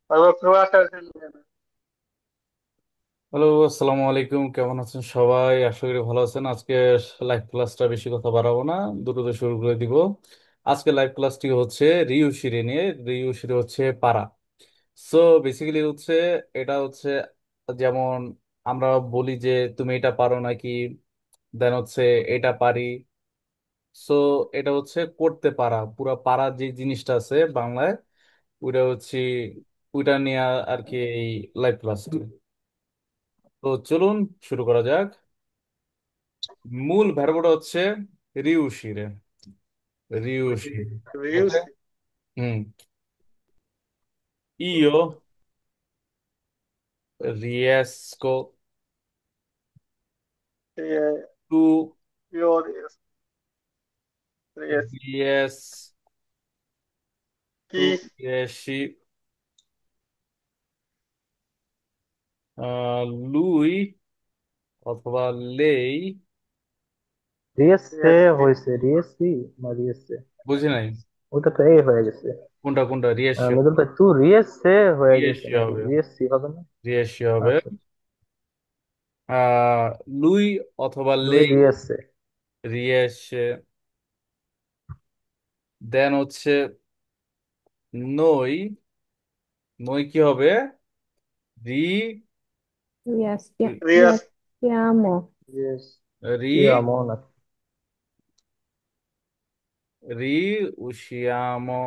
Allora, provate a sentire. Hello, আসসালামু আলাইকুম। কেমন আছেন সবাই? আশা করি ভালো আছেন। আজকে লাইভ ক্লাসটা বেশি কথা বাড়াবো না, দ্রুত শুরু করে দিব। আজকে লাইভ ক্লাসটি হচ্ছে রিউ শিরে নিয়ে। রিউ শিরে হচ্ছে পারা। সো বেসিক্যালি হচ্ছে এটা হচ্ছে যেমন আমরা বলি যে তুমি এটা পারো নাকি, দেন হচ্ছে এটা পারি। সো এটা হচ্ছে করতে পারা, পুরা পারা যে জিনিসটা আছে বাংলায়, ওইটা হচ্ছে ওইটা নিয়ে আর কি এই লাইভ ক্লাস। তো চলুন শুরু করা যাক। মূল ভার্বটা হচ্ছে রিউশিরে, রিউশি। ওকে। Riuscì. হুম। ইও riesco, E tu io riesco. ries, tu Chi riesci, lui অথবা লেই। রিএসসে riesci. হয়েছে রিএসসি না রিএসসে? বুঝি নাই ওটা তো এই হয়ে গেছে। কোনটা কোনটা রিয়েসি। মৃদুল ভাই তু রিএসসে হয়ে গেছে রিয়েসি নাকি হবে, রিএসসি হবে না? রিয়েসি হবে। আচ্ছা, আহ লুই অথবা দুই লেই, রিএসসে। রিয়েসে। দেন হচ্ছে নই, নই কি হবে? রি, Riesco. Richiamo. রিএস রি, ইয়ামো নাকি? riusciamo,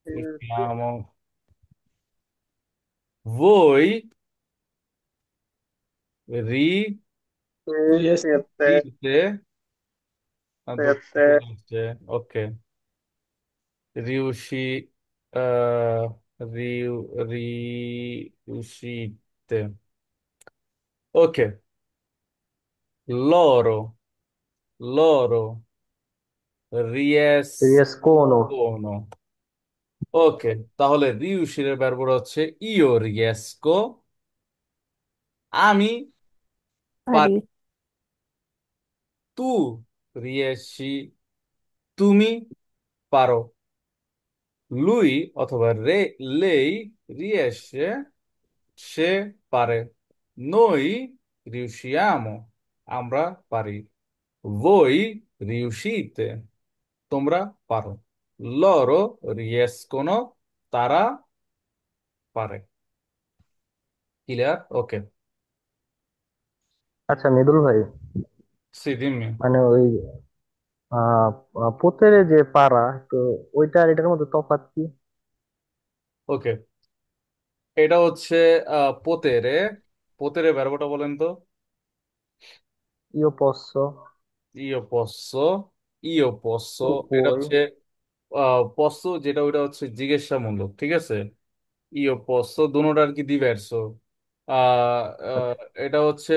Riesci. riusciamo. Voi Siete. riuscite, Siete. ok, riusci, riuscite, ok, loro, loro রিএসকোনো। riescono, ok, তাহলে riuscire ব্যবহার হচ্ছে io riesco, আমি পারি, Pari. tu riesci, তুমি পারো, লুই অথবা লেই riesce, সে পারে, noi riusciamo, আমরা পারি, voi riuscite, তোমরা পারো, loro riescono, তারা পারে। ক্লিয়ার? ওকে। আচ্ছা মৃদুল ভাই, সি দিম্মি। মানে ওই আহ পোতের যে পারা, তো ওইটা আর এটার মধ্যে তফাৎ কি? ওকে, এটা হচ্ছে পোতেরে, পোতেরে ভার্বটা বলেন তো। ইও পশ্চ, ইও পসসো, ইও পসসো, এটা উপই। হচ্ছে পসসো, যেটা ওইটা হচ্ছে জিজ্ঞাসামূলক, ঠিক আছে। ইও পসসো দুটোটা আর কি দিভার্সো। আহ আহ, আচ্ছা, এটা হচ্ছে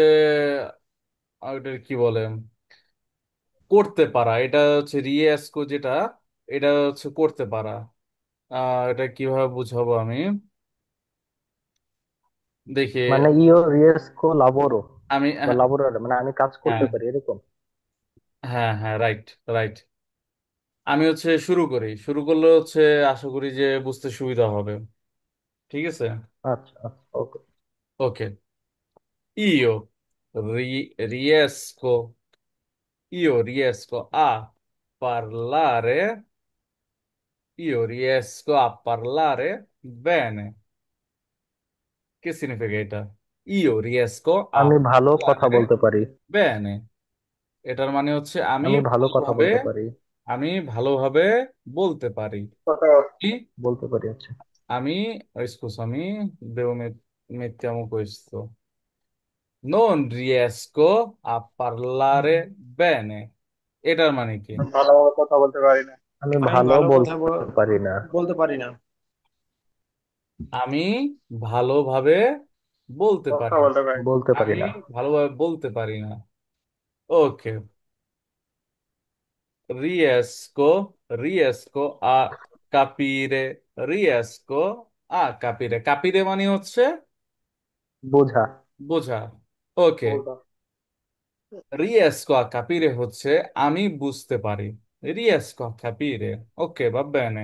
ওইটা কি বলে, করতে পারা, এটা হচ্ছে রিয়েস্কো যেটা, এটা হচ্ছে করতে পারা। এটা কিভাবে বুঝাবো আমি, দেখি। মানে ইও রিয়েসকো লাবোরো আমি বা লাবোরারে, মানে আমি কাজ করতে হ্যাঁ, পারি এরকম। হ্যাঁ, হ্যাঁ, রাইট, রাইট। আমি হচ্ছে শুরু করি, শুরু করলে হচ্ছে আশা করি যে বুঝতে সুবিধা হবে। ঠিক আছে। আচ্ছা আচ্ছা, ওকে। ওকে। Io riesco, io riesco a parlare, io riesco a parlare bene. Che significa এটা? Io riesco a আমি ভালো কথা parlare বলতে পারি। bene. এটার মানে হচ্ছে আমি আমি ভালো কথা ভালোভাবে, বলতে পারি। আমি ভালোভাবে বলতে পারি। Cosa? আমি বলতে পারি, আচ্ছা। scusami, mettiamo questo. Non riesco a parlare bene. এটার মানে কি? ভালোভাবে কথা বলতে পারি না। আমি আমি ভালো ভালো কথা বলতে পারি না। বলতে পারি না। আমি ভালোভাবে বলতে কথা পারি না। বলতে পারি না। বলতে পারি আমি না। ভালোভাবে বলতে পারি না। ওকে। riesco a capire, riesco a capire, capire মানে হচ্ছে বোঝা। বোঝা। ওকে। বলতে riesco a capire হচ্ছে আমি বুঝতে পারি, riesco a capire, ok, va bene,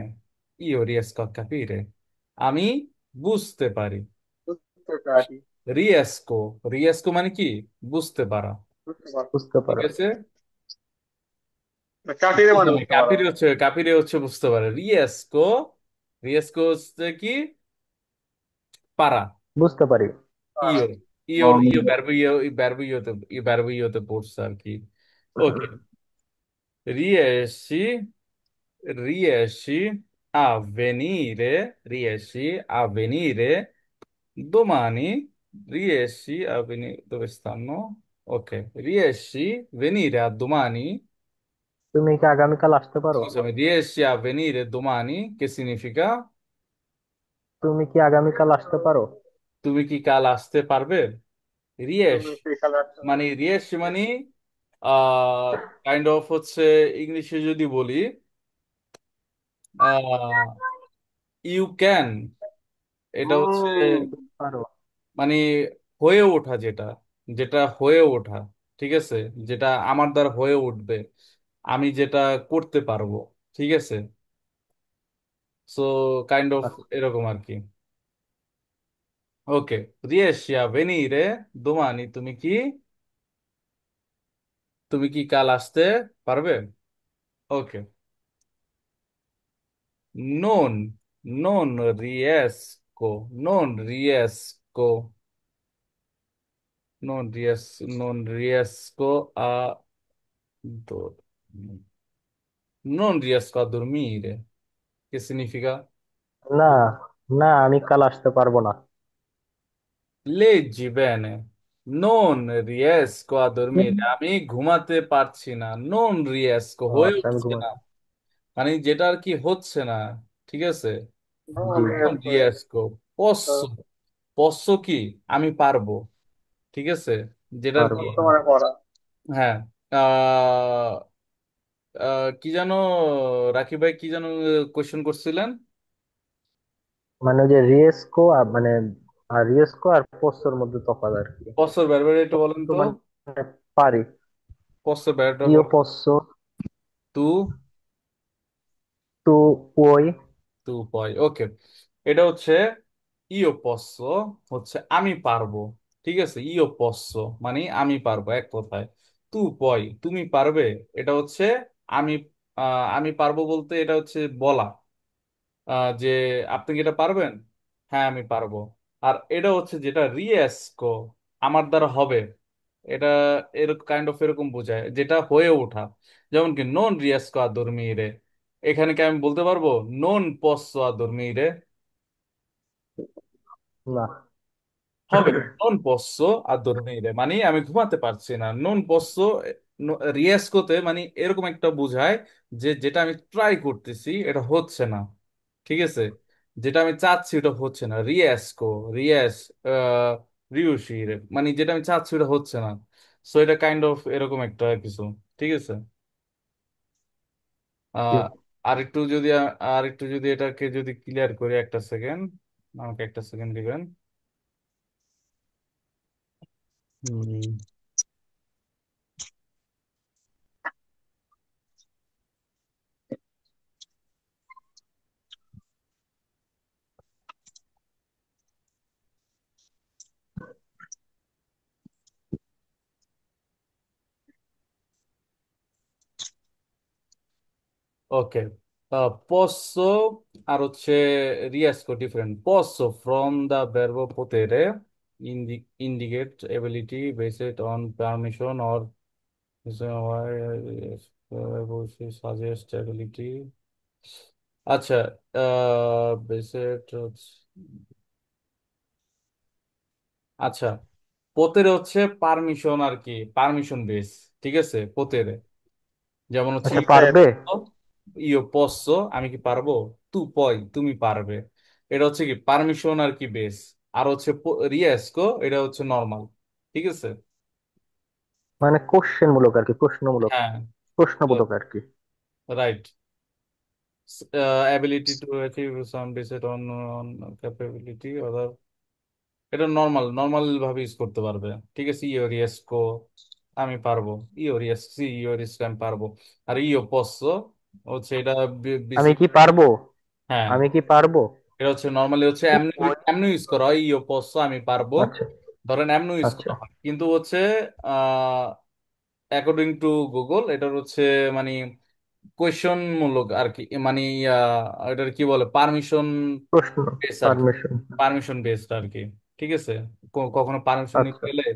io riesco a capire, আমি বুঝতে পারি। বুঝতে পারি। রিয়েস্কো, রিয়েস্কো মানে কি? বুঝতে পারা। বুঝতে পারি। বুঝতে ঠিক পারা। আছে। চাকরির মানে বুঝতে পারো। কাপিরে হচ্ছে, কাপিরে হচ্ছে বুঝতে পারে। রিয়েস্কো, রিয়েস্কো হচ্ছে কি? পারা। বুঝতে পারি। ইও, ইও ভার্বো, ভার্বো ইওতে, ভার্বো ইওতে পড়ছে আর কি। ওকে। riesci, riesci a venire, riesci a venire domani, riesci a venire, dove stanno? Ok, riesci a venire a domani, তুমি কি আগামীকাল আসতে পারো? scusami, riesci a venire domani, che significa? তুমি কি আগামীকাল আসতে পারো? তুমি কি কাল আসতে পারবে? রিয়েশ তুমি সেই খেলা আসতে মানে, পারো। রিয়েশ মানে কাইন্ড অফ হচ্ছে, ইংলিশে যদি বলি, ইউ ক্যান, এটা হচ্ছে তুমি পারো। মানে হয়ে ওঠা, যেটা, যেটা হয়ে ওঠা, ঠিক আছে, যেটা আমার দ্বারা হয়ে উঠবে, আমি যেটা করতে পারবো, ঠিক আছে। সো কাইন্ড অফ আচ্ছা, এরকম আর কি। ওকে, riesci a venire domani, তুমি কি কাল আসতে পারবে? ওকে। non non riesco non riesco a do- non riesco a dormire. Che significa? না, না আমি কাল আসতে পারবো না। Leggi bene. Non riesco a কি? dormire. আমি ঘুমাতে পারছি না। Non riesco, ও হয়ে আচ্ছা, আমি উঠছে না। ঘুমাতে। মানে যেটা আর কি হচ্ছে না। ঠিক আছে। জি। Non riesco. Posso, posso কি? আমি পারবো। ঠিক আছে। যেটা আর কি, পারবো। তোমার পড়া। হ্যাঁ, আহ কি যেন, রাকিব ভাই কি যেন কোয়েশ্চেন করছিলেন? মানে ওই যে রিয়েস্কো মানে আর রিয়েস্কো আর পোস্তোর মধ্যে তফাৎ আর কি। পশ্চর ব্যারবার একটু বলেন তো তো। মানে পারি। পশ্চর ব্যারবার ইও বলেন। পোsso, তু, tu puoi। তু পয়, ওকে। এটা হচ্ছে ইও পশ্চ, হচ্ছে আমি পারবো। ঠিক আছে, ইও পশ্চ মানে আমি পারবো এক কথায়। তু পয়, তুমি পারবে, এটা হচ্ছে আমি, আমি পারবো বলতে এটা হচ্ছে বলা, যে আপনি কি এটা পারবেন? হ্যাঁ আমি পারবো। আর এটা হচ্ছে যেটা রিয়েস্কো, আমার দ্বারা হবে, এটা এরকম কাইন্ড অফ এরকম বোঝায়, যেটা হয়ে ওঠা। যেমন কি নন রিয়েস্কো আ dormire, এখানে কি আমি বলতে পারবো নন posso a dormire? না। হবে নন posso a dormire মানে আমি ঘুমাতে পারছি না। নন posso রিয়েস্কোতে মানে এরকম একটা বোঝায় যে যেটা আমি ট্রাই করতেছি এটা হচ্ছে না, ঠিক আছে, যেটা আমি চাচ্ছি ওটা হচ্ছে না। রিয়েস্কো, রিয়েস, রিউশির মানে যেটা আমি চাচ্ছি ওটা হচ্ছে না। সো এটা কাইন্ড অফ এরকম একটা কিছু, ঠিক আছে। জি। আহ আর একটু যদি এটাকে যদি ক্লিয়ার করি, একটা সেকেন্ড, আমাকে একটা সেকেন্ড দিবেন। হুম। ওকে, posso আর হচ্ছে riesco different. posso from the verb potere, indicate ability based on permission or suggest ability। আচ্ছা, based, আচ্ছা, পোতেরে হচ্ছে পারমিশন আর কি, পারমিশন বেস, ঠিক আছে, পোতেরে। যেমন হচ্ছে আচ্ছা, পারবে। ইও পস্স, আমি কি পারবো? তু পয়, তুমি পারবে। এটা হচ্ছে কি পারমিশন আর কি বেস। আর হচ্ছে রিয়েস্কো, এটা হচ্ছে নর্মাল, ঠিক আছে। মানে কোশ্চেন মূলক আর কি, প্রশ্নমূলক, হ্যাঁ, প্রশ্নবোধক আর কি। Right. Ability to achieve some based on capability other, এটা নর্মাল, নর্মাল ভাবে ইউজ করতে পারবে, ঠিক আছে। ইও রিয়েস্কো, আমি পারবো। ইও রিয়েস্কি, ইও রিয়েস্কো, আমি পারবো। আর ইও পস্সো হচ্ছে এটা আমি বেসিক। কি পারবো? হ্যাঁ, আমি কি পারবো? এটা হচ্ছে নর্মালি হচ্ছে এমনি এমনি ইউজ করা হয়, ইও পসো আমি পারবো, আচ্ছা ধরেন এমনি ইউজ আচ্ছা। করা হয়, কিন্তু হচ্ছে অ্যাকর্ডিং টু গুগল এটার হচ্ছে মানে কোয়েশন মূলক আর কি, মানে এটার কি বলে পারমিশন প্রশ্ন। বেস আর কি, পারমিশন। পারমিশন বেসড আর কি। ঠিক আছে, কখনো পারমিশন নিতে আচ্ছা। গেলে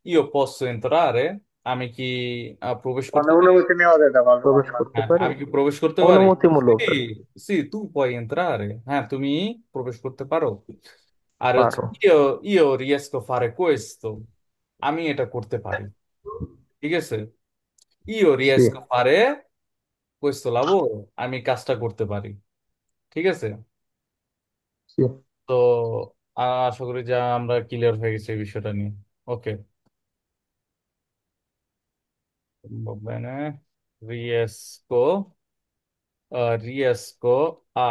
ইও পসো এন্ট্রারে, আমি কি প্রবেশ মানে করতে পারি? অনুমতি নেওয়া যেতে পারবে প্রবেশ আপনার। করতে হ্যাঁ, পারি। আমি কি প্রবেশ করতে পারি? অনুমতিমূলক সি, আর কি। সি তু puoi entrare, হ্যাঁ তুমি প্রবেশ করতে পারো। আর হচ্ছে পারো। ইও, ইও riesco a fare questo, আমি এটা করতে পারি। ঠিক আছে, ইও C. riesco a fare questo lavoro, আমি কাজটা করতে পারি। ঠিক আছে, সি। তো আশা করি যে আমরা ক্লিয়ার হয়ে গেছি এই বিষয়টা নিয়ে। ওকে, bene, riesco, riesco a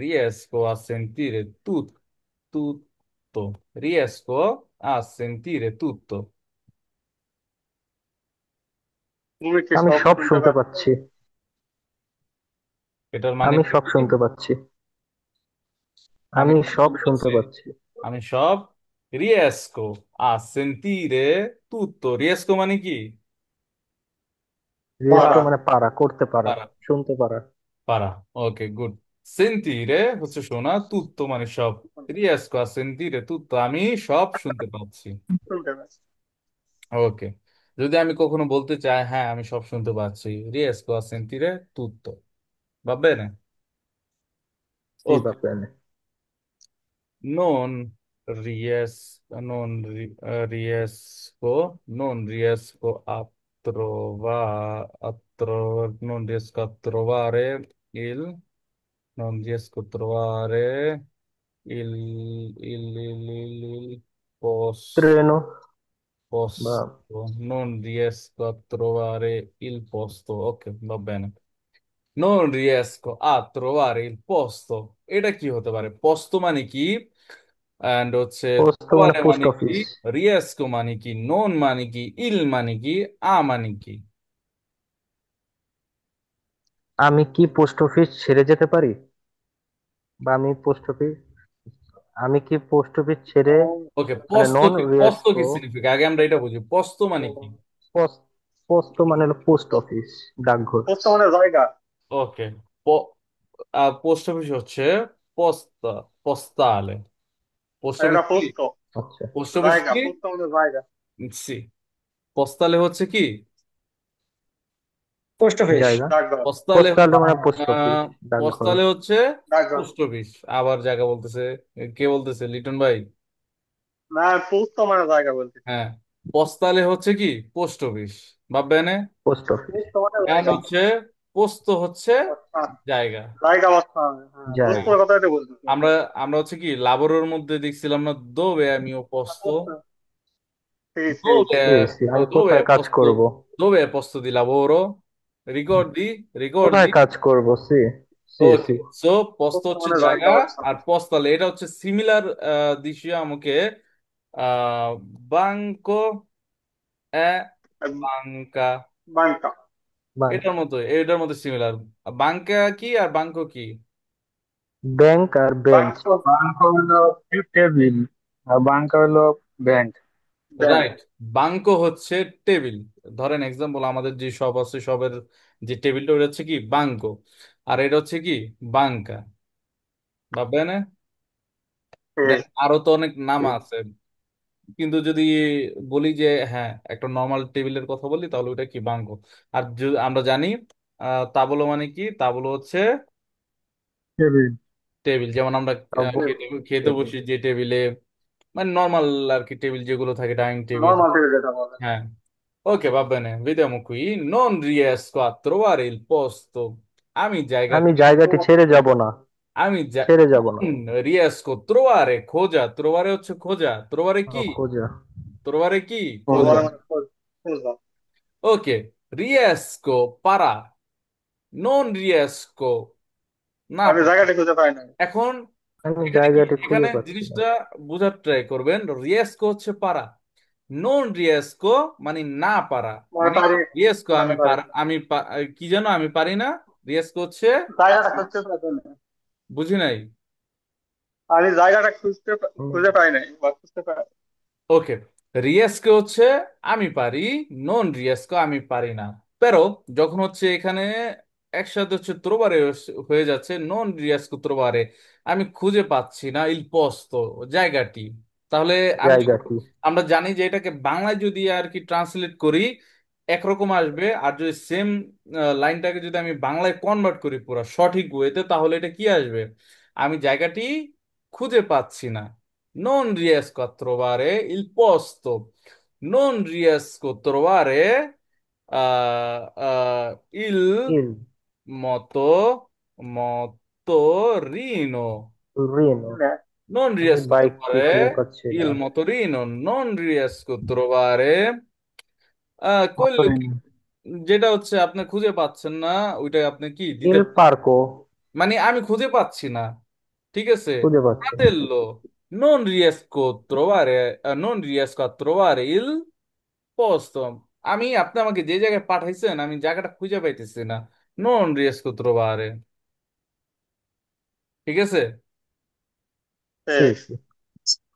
riesco a sentire tutto, riesco a sentire tutto, তুমি কি আমি সব সব শুনতে শুনতে পাচ্ছ? পাচ্ছি। এটার মানে আমি সব কি? শুনতে পাচ্ছি। আমি আমি সব সব শুনতে শুনতে পাচ্ছি, পাচ্ছি। আমি সব riesco a sentire tutto, riesco মানে কি? রিয়েস্কো পারা। মানে পারা, করতে পারা, পারা, শুনতে পারা। পারা, ওকে গুড। সেন্টিরে হচ্ছে শোনা, তুত্তো মানে সব, riesco a sentire tutto, আমি সব শুনতে পাচ্ছি। শুনতে পাচ্ছি। ওকে, যদি আমি কখনো বলতে চাই হ্যাঁ আমি সব শুনতে পাচ্ছি, riesco a sentire tutto, va bene? সি ওকে, বা প্ল্যানে। non riesco a non riesco a trovare non riesco a trovare il ট্রেনো বা posto, non riesco a trovare il posto, ok, va bene. Non riesco a trovare il posto, এটা কি হতে পারে? পোস্ত মানে কি, অ্যান্ড হচ্ছে পোস্ট মানে trovare পোস্ট মানে কি, অফিস। riesco মানে কি, non মানে কি, il মানে কি, a মানে কি? আমি কি পোস্ট অফিস ছেড়ে যেতে পারি? বা আমি পোস্ট অফিস, আমি কি পোস্ট অফিস ছেড়ে, ওকে, মানে পোস্ত নন কি, পোস্ত কি রিয়েস্কো। সিগনিফিকা, আগে আমরা এটা বুঝি, পোস্ত মানে কি? পোস্ট, পোস্ট মানে হলো পোস্ট অফিস, ডাকঘর। পোস্ট মানে জায়গা। ওকে, পোস্ট অফিস হচ্ছে পোস্তা, পোস্তালে, পোস্ট আর অফিস এটা কি? পোস্ট, আচ্ছা। পোস্ট অফিস জায়গা। কি? পোস্ট মানে জায়গা। সি, পোস্তালে হচ্ছে কি? Post office. জায়গা। ডাকঘর। পোস্তালে পোস্টাল মানে পোস্ট আহ অফিস, ডাকঘর। পোস্তালে হচ্ছে ডাকঘর। পোস্ট অফিস, আবার জায়গা বলতেছে, কে বলতেছে, লিটন ভাই? না, পোস্ট মানে জায়গা বলতে। হ্যাঁ, পোস্তালে হচ্ছে কি পোস্ট অফিস, ভাববেনে। Post office. পোস্ট মানে এন্ড জায়গা। হচ্ছে পোস্ত হচ্ছে আচ্ছা, জায়গা। জায়গা বাচ্চা। হ্যাঁ, পোস্ট হ্যাঁ, জায়গা। এর কথাই তো বলতেছি। আমরা আমরা হচ্ছে কি লাবরের মধ্যে দেখছিলাম না, দোবে আমিও পোস্ত, পোস্ট, ঠিক ঠিক। আমি dove কোথায় è কাজ posto, করব? dove è posto di lavoro? Ricordi? কোথায় Ricordi? কাজ করব? সি। সি ওকে, সি। সো পোস্ত পোস্ট হচ্ছে মানে জায়গা, জায়গা বাচ্চা। আর পোস্তালে এটা হচ্ছে সিমিলার দিশিয়া আমাকে, বাংকো এ বাংকা, বাংকা। ব্যাংক। এটার মধ্যে সিমিলার। বাংকা কি আর বাংকো কি? ব্যাংক আর বেঞ্চ। বাংকা, বাংক হলো টেবিল আর বাংক হলো বেঞ্চ। ব্যাংক। রাইট, বাংকো হচ্ছে টেবিল। ধরেন এক্সাম্পল, আমাদের যে শপ আছে, শপের যে টেবিলটা ওটা হচ্ছে কি বাংকো, আর এটা হচ্ছে কি বাংকা, ভাববেন। দেন ঠিক। আরো তো অনেক নাম আছে, কিন্তু যদি বলি যে হ্যাঁ একটা নর্মাল টেবিলের কথা বলি তাহলে ওটা কি বাঙ্কো। আর আমরা জানি তাবলো মানে কি, তাবলো হচ্ছে টেবিল। টেবিল, যেমন আমরা তারপর খেতে খেতে টেবিল। বসি যে টেবিলে, মানে নর্মাল আর কি টেবিল যেগুলো থাকে, ডাইনিং টেবিল। নর্মাল টেবিল যেটা বলে। হ্যাঁ, ওকে, va bene, vediamo qui, non riesco a trovare il posto, আমি আমি জায়গাটি, জায়গাটি ছেড়ে যাব না। আমি ছেড়ে যাব না। riesco trovare, খোঁজা, trovare হচ্ছে খোঁজা, trovare কি, খোঁজা। trovare কি, খোঁজা। তোমার মানে খোঁজা। ওকে, riesco পারা, non riesco না আমি পারা। জায়গাটা খুঁজে পাই না। এখন আমি এখানে কি, জায়গাটি খুঁজে এখানে পাচ্ছি না। জিনিসটা বোঝার ট্রাই করবেন, রিয়েস্কো হচ্ছে পারা, নন রিয়েস্কো মানে না পারা, মানে মানে পারি। রিয়েস্কো মানে আমি পারি। কি যেন আমি পারি না, রিয়েস্কো হচ্ছে জায়গাটা খুঁজতে পারছি না। বুঝি নাই। আমি জায়গাটা হুম, খুঁজে পাই নাই বা খুঁজতে পাই। ওকে, রিয়াজকে হচ্ছে আমি পারি, নন রিয়াজকে আমি পারি না। pero যখন হচ্ছে এখানে একসাথে হচ্ছে ত্রোবারে হয়ে যাচ্ছে নন রিয়াজকে ত্রোবারে, আমি খুঁজে পাচ্ছি না ইল পোস্তো জায়গাটি। তাহলে আমি জায়গাটি। আমরা জানি যে এটাকে বাংলায় যদি আর কি ট্রান্সলেট করি একরকম আসবে, আর যদি সেম লাইনটাকে যদি আমি বাংলায় কনভার্ট করি পুরো সঠিক ওয়েতে, তাহলে এটা কি আসবে? আমি জায়গাটি খুঁজে পাচ্ছি না, non riesco a trovare il posto, non riesco a trovare il ইল moto, motorino. রিনো। Non আমি riesco a বাইকটি খুঁজে trovare পাচ্ছি না। il motorino, non riesco a trovare quello motoring. যেটা হচ্ছে আপনি খুঁজে পাচ্ছেন না, ওইটা আপনি কি দিতে ইল পার্কো। মানে আমি খুঁজে পাচ্ছি না, ঠিক আছে। খুঁজে পাচ্ছি না। fratello, non riesco a trovare, non riesco a trovare il posto। আপনি আমাকে যে জায়গায় পাঠাইছেন আমি জায়গাটা খুঁজে পাইতেছি না, non riesco a trovare, ঠিক আছে। সি ঠিক। সি।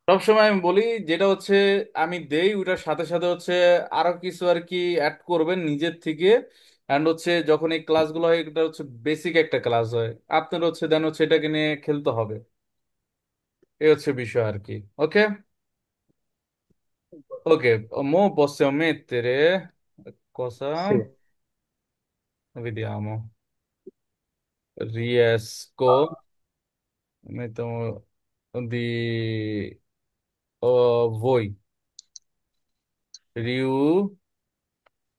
সবসময় আমি বলি যেটা হচ্ছে আমি দেই ওটার সাথে সাথে হচ্ছে আরো কিছু আর কি অ্যাড করবেন নিজের থেকে। অ্যান্ড হচ্ছে যখন এই ক্লাসগুলো হয় এটা হচ্ছে বেসিক একটা ক্লাস হয়, আপনার হচ্ছে দেন হচ্ছে এটাকে নিয়ে খেলতে হবে, এই হচ্ছে বিষয় আর কি। Okay, ok, mo possiamo mettere সি। cosa? Vediamo. Riesco, mettiamo di voi.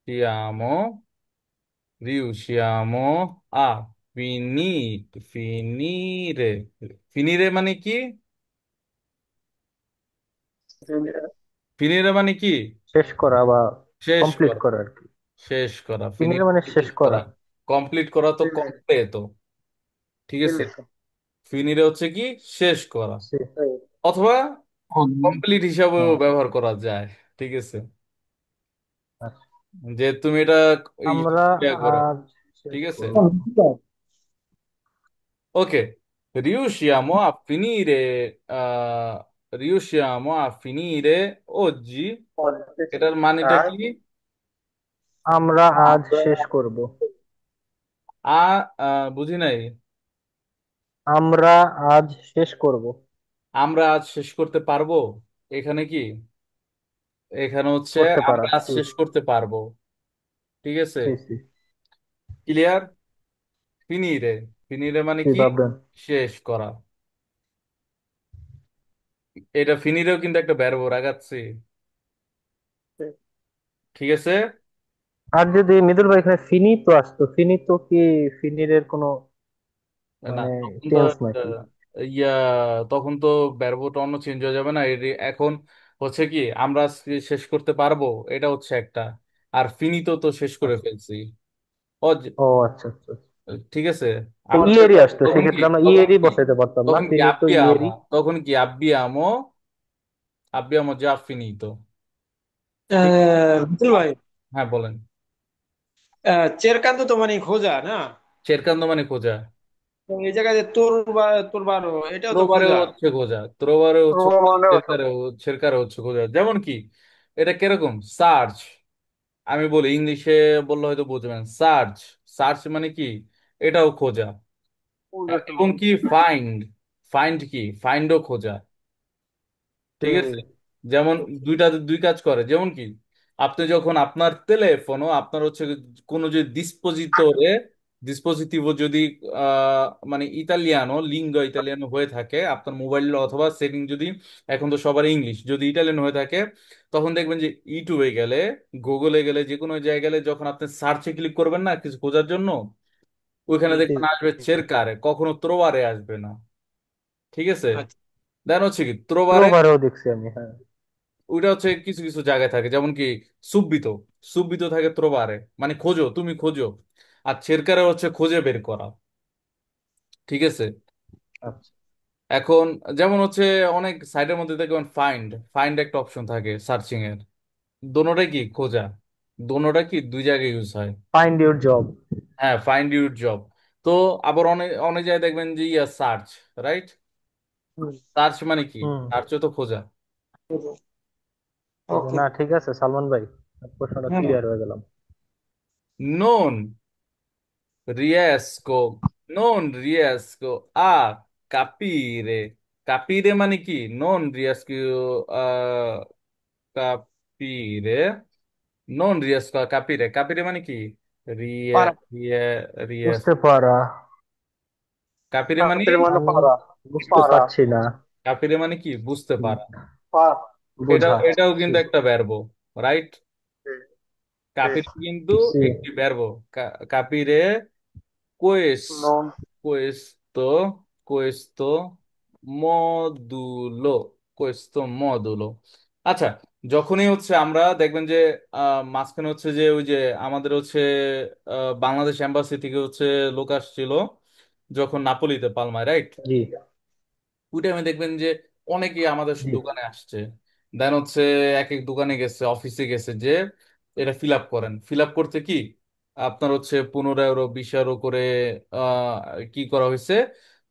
Riusciamo, riusciamo a finire. Finire মানে কি? ফিনিরে মানে কি? শেষ করা বা শেষ কমপ্লিট করা, করা আর কি। শেষ করা। ফিনিরে ফিনিরে মানে শেষ শেষ করা, করা। কমপ্লিট করা তো কমপ্লেতো, ঠিক আছে। Bellissimo. ফিনিরে হচ্ছে কি শেষ করা, সি। অথবা হুম। কমপ্লিট হিসাবেও হ্যাঁ। ব্যবহার করা যায়, ঠিক আছে। আচ্ছা। যে তুমি এটা আমরা ইয়া করো, আজ শেষ ঠিক আছে। করব। Ok, riusciamo a finire, riusciamo a finire oggi, এটার মানেটা আর কি? আমরা আজ শেষ করব। আ বুঝি নাই। আমরা আজ শেষ করব। আমরা আজ শেষ করতে পারবো, এখানে কি, এখানে হচ্ছে করতে পারা। আমরা আজ সি শেষ করতে পারবো, ঠিক আছে। সি সি। ক্লিয়ার? ফিনিরে, ফিনিরে মানে সি কি? ভাববেন। শেষ করা। এটা ফিনিরেও কিন্তু একটা verb রাখাচ্ছি, ঠিক আছে। আর যদি মৃদুল ভাই এখানে ফিনিতো আসতো, ফিনিতো কি ফিনিরের কোনো না মানে তখন তো টেন্স নাকি? ইয়া, তখন তো ভার্বটা অন্য চেঞ্জ হয়ে যাবে না। এখন হচ্ছে কি আমরা আজকে শেষ করতে পারবো, এটা হচ্ছে একটা, আর ফিনিতো তো শেষ করে আচ্ছা। ফেলছি। ও আচ্ছা আচ্ছা আচ্ছা। ঠিক আছে। তো আমরা ইয়েরই আসতো, তখন কি, সেক্ষেত্রে আমরা তখন ইয়েরই কি, বসাইতে পারতাম না, তখন কি ফিনিতো আব্বিয়ামো, ইয়েরই। তখন কি আব্বিয়ামো, আব্বিয়ামো যা ফিনিতো, ঠিক। মিতুল ভাই, হ্যাঁ বলেন। চেরকান্ত তো মানে খোঁজা না? চেরকান্দ মানে খোঁজা, তো এই জায়গায় যে তোর বা তোর বারো, এটাও তো ত্রোবারেও খোঁজা। হচ্ছে খোঁজা, ত্রোবারেও হচ্ছে খোঁজা, মনে হতো। ছেরকারে হচ্ছে খোঁজা। যেমন কি এটা কিরকম সার্চ, আমি বলি ইংলিশে বললে হয়তো বুঝবেন। সার্চ, সার্চ মানে কি, এটাও খোঁজা। এবং কি ফাইন্ড, ফাইন্ড কি, ফাইন্ডও খোঁজা, ঠিক আছে। হুম। যেমন দুইটা দুই কাজ করে, যেমন কি আপনি যখন আপনার টেলিফোনও আপনার হচ্ছে কোনো যদি ডিসপোজিটরে, ডিসপোজিটিভ যদি আহ, মানে ইতালিয়ানো, লিঙ্গ ইতালিয়ানো হয়ে থাকে আপনার মোবাইল, অথবা সেটিং যদি, এখন তো সবার ইংলিশ, যদি ইটালিয়ান হয়ে থাকে, তখন দেখবেন যে ইউটিউবে গেলে, গুগলে গেলে, যে কোনো জায়গায় গেলে যখন আপনি সার্চে ক্লিক করবেন না কিছু খোঁজার জন্য, ওইখানে জি দেখবেন আসবে জি। চেরকারে, কখনো ত্রোবারে আসবে না, ঠিক আছে। আচ্ছা দেন হচ্ছে কি ত্রোবারে, প্রবারেও দেখছি আমি, হ্যাঁ। ওইটা হচ্ছে কিছু কিছু জায়গায় থাকে, যেমন কি সুব্বিত, সুব্বিত থাকে ত্রোবারে, মানে খোঁজো, তুমি খোঁজো। আর ছেরকারে হচ্ছে খুঁজে বের করা, ঠিক আছে। আচ্ছা। এখন যেমন হচ্ছে অনেক সাইটের মধ্যে দেখবেন ফাইন্ড, ফাইন্ড একটা অপশন থাকে সার্চিং এর, দোনোটাই কি খোঁজা, দোনোটা কি দুই জায়গায় ইউজ হয়। Find your job. হ্যাঁ, ফাইন্ড ইউর জব। তো আবার অনেক অনেক জায়গায় দেখবেন যে ইয়া সার্চ, রাইট? হুম, সার্চ মানে কি? হুম। সার্চও তো খোঁজা। ওকে। না, ঠিক আছে সালমান ভাই, প্রশ্নটা হ্যাঁ, ক্লিয়ার হয়ে গেলাম। Non riesco, non riesco a capire. Capire মানে কি? Non riesco a capire. Non riesco a capire. Capire মানে কি? পারা। Ries. বুঝতে পারা। Capire মানে কাপির মানে আমি পারা। বুঝতে পারা। পারছি না। capire মানে কি? বুঝতে হুম, পারা। পারা। এটাও বোঝা। এটাও জি, কিন্তু একটা ভার্ব, রাইট? জি, জি। কাপিরে কিন্তু জি। একটি ভার্ব। কাপিরে Questo, নন। questo modulo, questo modulo। আচ্ছা, যখনই হচ্ছে আমরা দেখবেন যে মাঝখানে হচ্ছে যে ওই যে আমাদের হচ্ছে বাংলাদেশ এম্বাসি থেকে হচ্ছে লোক আসছিল যখন নাপোলিতে, পালমায়, রাইট? জি, ওই টাইমে দেখবেন যে অনেকেই আমাদের জি। দোকানে আসছে। দেন হচ্ছে এক এক দোকানে গেছে, অফিসে গেছে, যে এটা ফিল আপ করেন। ফিল আপ করতে কি আপনার হচ্ছে 15 ইউরো 20 ইউরো করে আহ, কি করা হয়েছে,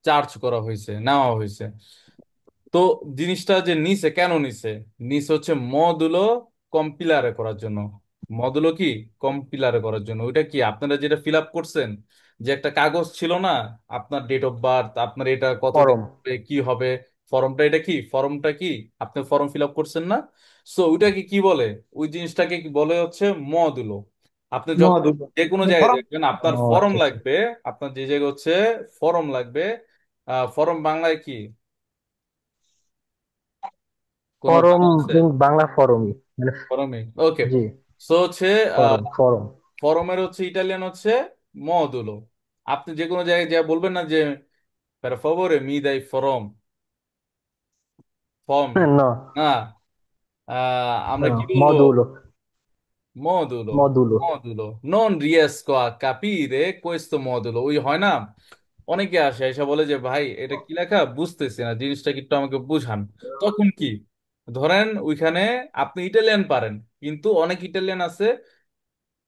চার্জ করা হয়েছে, নেওয়া হয়েছে। তো জিনিসটা যে নিছে, কেন নিছে? নিছে হচ্ছে মডুলো কম্পিলারে করার জন্য। মডুলো কি? কম্পিলারে করার জন্য। ওইটা কি আপনারা যেটা ফিল আপ করছেন, যে একটা কাগজ ছিল না, আপনার ডেট অফ বার্থ, আপনার এটা কতদিন ফরম। হবে, কি হবে, ফর্মটা, এটা কি ফর্মটা, কি আপনি ফর্ম ফিল আপ করছেন না? সো ওইটাকে কি বলে? ওই জিনিসটাকে কি বলে হচ্ছে মডুলো। আপনি যখন মধু। যে কোনো মানে জায়গায় ফরম। দেখবেন ও আপনার ফর্ম আচ্ছা, আচ্ছা। লাগবে, আপনার যে জায়গায় হচ্ছে ফর্ম লাগবে, ফর্ম বাংলায় কি, কোনো ফরম। জানা আছে? বাংলা ফরমই মানে। ফরমে, ওকে। জি, সো হচ্ছে ফরম ফরম। ফরমের হচ্ছে ইটালিয়ান হচ্ছে মদুলো। আপনি যে কোনো জায়গায় যা বলবেন না যে per favore mi dai forum, form, না, না, আমরা কি বলবো? মধুলো। মদুলো। মধুলো। মদুলো, non riesco a capire questo modulo। ওই হয় না, অনেকে আসে এসে বলে যে ভাই এটা কি লেখা, বুঝতেছি না, জিনিসটা কি একটু আমাকে বুঝান। তখন কি, ধরেন ওইখানে আপনি ইটালিয়ান পারেন, কিন্তু অনেক ইটালিয়ান আছে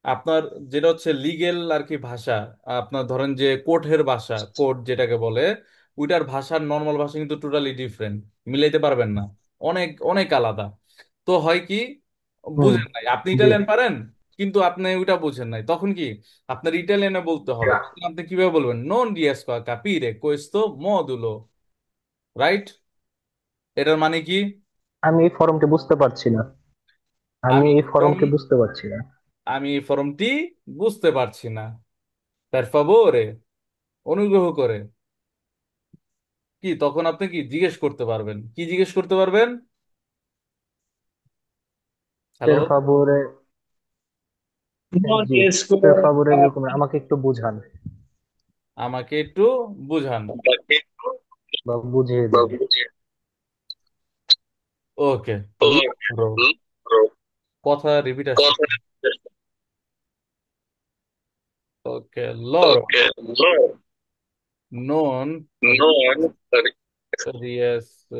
আপনার যেটা হচ্ছে লিগেল আর কি ভাষা, আপনার ধরেন যে কোর্টের ভাষা, কোর্ট যেটাকে বলে, ওইটার ভাষার নর্মাল ভাষা কিন্তু টোটালি ডিফারেন্ট, মিলাইতে পারবেন না, অনেক অনেক আলাদা। তো হয় কি, হুম। বুঝেন নাই, আপনি জি। ইটালিয়ান পারেন কিন্তু আপনি ওইটা বুঝেন নাই, তখন কি আপনার ইটালিয়ানে বলতে হবে। তখন আপনি কিভাবে বলবেন? নন riesco a capire questo modulo, right? এটার মানে কি? আমি এই ফরমটি বুঝতে পারছি না। আমি আমি এই ফর্ম ফরমটি বুঝতে পারছি না। আমি এই ফর্মটি বুঝতে পারছি না। per favore, অনুগ্রহ করে। কি তখন আপনি কি জিজ্ঞেস করতে পারবেন? কি জিজ্ঞেস করতে পারবেন? হ্যালো? পের ফাবোরে। নন জি। রিয়েস্কো। পের ফাবোরে এরকম আমাকে একটু বুঝান আমাকে একটু বুঝান। বা বুঝিয়ে দিন। ওকে, কথা রিপিট আসছে। ওকে, লoro non riescono,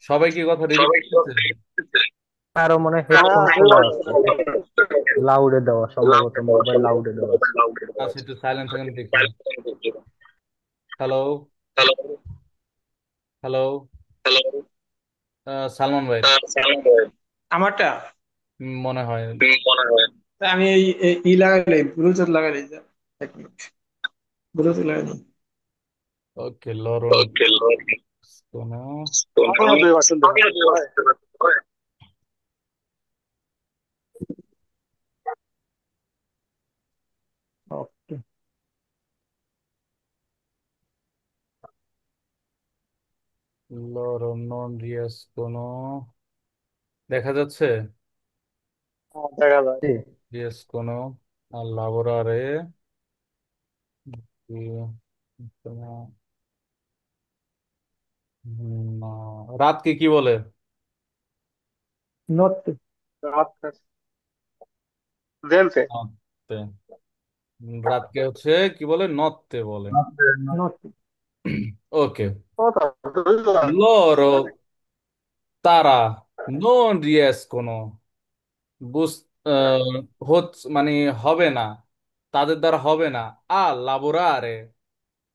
সবাই কি কথা রিপিট করতেছে? আরো মনে হয় হ্যাঁ, হেডফোন আমি খোলা বলছি। আছে, লাউডে দেওয়া, সম্ভবত মোবাইল লাউডে দেওয়া আছে। আচ্ছা, একটু সাইলেন্ট থাকেন দেখি। হ্যালো? হ্যালো? সালমান ভাই, আমারটা। মনে হয়। তা আমি ই লাগাইলাই, ব্লুটুথ লাগাইলাই যা। এক মিনিট, ব্লুটুথ লাগাইলাই। ওকে, লরণ কোনো, আমিও 2 বার শুনতে পাচ্ছি ভাই। ওকে। লরণ নন রিয়াস কোনো, দেখা যাচ্ছে হ্যাঁ, দেখা যায়। জি। রিয়াস কোনো আর লাবোরারে রাতকে কি বলে? নট। রাত। জেনতে। নত্তে। রাতকে হচ্ছে কি বলে? নত্তে বলে। নট। ওকে, কথা বুঝলাম। loro, তারা non riescono, বুঝ, মানে হবে না, তাদের দ্বারা হবে না। আ লাবোরারে,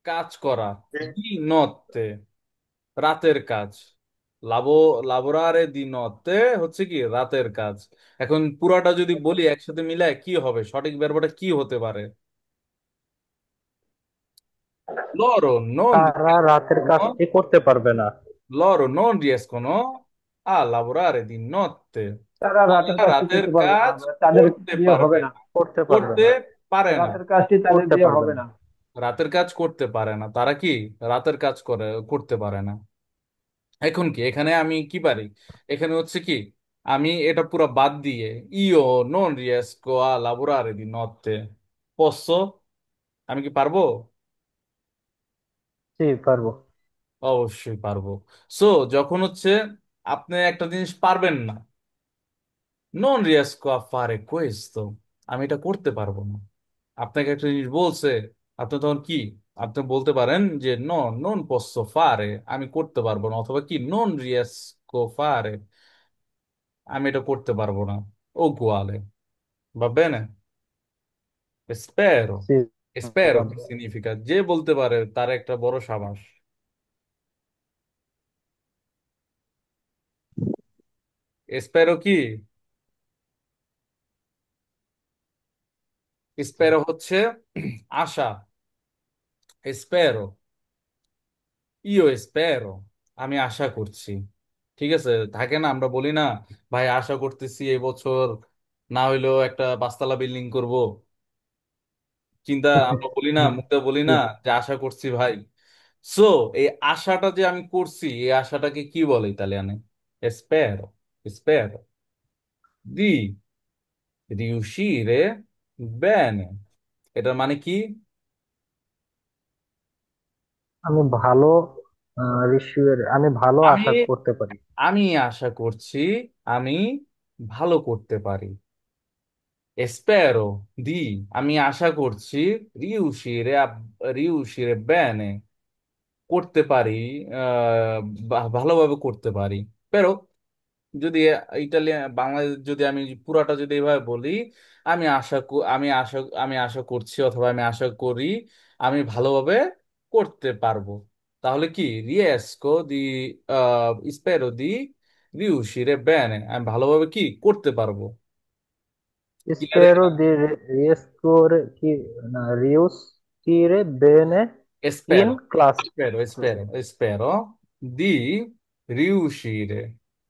কাজ করা। দি নত্তে, রাতের কাজ। লাবো লাবোরারে দি নত্তে হচ্ছে কি রাতের কাজ। এখন পুরাটা যদি বলি একসাথে মিলায় কি হবে, সঠিক ভার্বটা কি হতে পারে? লরো নন তারা রাতের কাজটি করতে পারবে না। loro non riescono a lavorare di notte. তারা রাতের তারা কাজটি রাতের করতে পারবে না, কাজ তাদের করতে দিয়ে হবে পারবে না। না। করতে পারবে করতে না। পারে না। রাতের কাজটি তাদের করতে দিয়ে পারবে হবে না। না। রাতের কাজ করতে পারে না, তারা কি রাতের কাজ করতে পারে না। এখন কি এখানে আমি কি পারি? এখানে হচ্ছে কি আমি এটা পুরো বাদ দিয়ে ইও non riesco a lavorare di notte posso, আমি কি পারবো? জি, পারবো। অবশ্যই পারবো। সো যখন হচ্ছে আপনি একটা জিনিস পারবেন না, নন riesco a fare questo, আমি এটা করতে পারবো না। আপনাকে একটা জিনিস বলছে, আপনি তখন কি আপনি বলতে পারেন যে নো, নন posso fare, আমি করতে পারবো না, অথবা কি নন riesco fare, আমি এটা করতে পারবো না। uguale, va bene? Spero, জি, spero পারবো। কি significa যে বলতে পারে তার একটা বড় সাবাস। spero কি, spero হচ্ছে আশা। spero, io spero, আমি আশা করছি। ঠিক আছে, থাকে না আমরা বলি না, ভাই আশা করতেছি এই বছর না হইলেও একটা 5 তলা বিল্ডিং করব। চিন্তা আমরা বলি না, মুখে বলি জি, না যে আশা করছি ভাই। সো এই আশাটা যে আমি করছি, এই আশাটাকে কি বলে ইতালিয়ানে? স্পেরো। স্পেরো দি riuscire bene, এটার মানে কি? আমি ভালো আমি ভালো আমি আশা করতে পারি। আমি আশা করছি আমি ভালো করতে পারি। spero di, আমি আশা করছি riuscire bene, করতে পারি, আহ, ভালোভাবে করতে পারি। pero যদি ইটালিয়ান বাংলাদেশ যদি আমি পুরাটা যদি এভাবে বলি, আমি আশা করছি অথবা আমি আশা করি আমি ভালোভাবে করতে পারবো, তাহলে কি riesco di spero di riuscire bene, আমি ভালোভাবে কি করতে পারবো। ক্লিয়ার স্পেরো এখানে? দি রিয়েস্কোরে কি না, রিউসকিরে বেনে in spero class. spero di riuscire,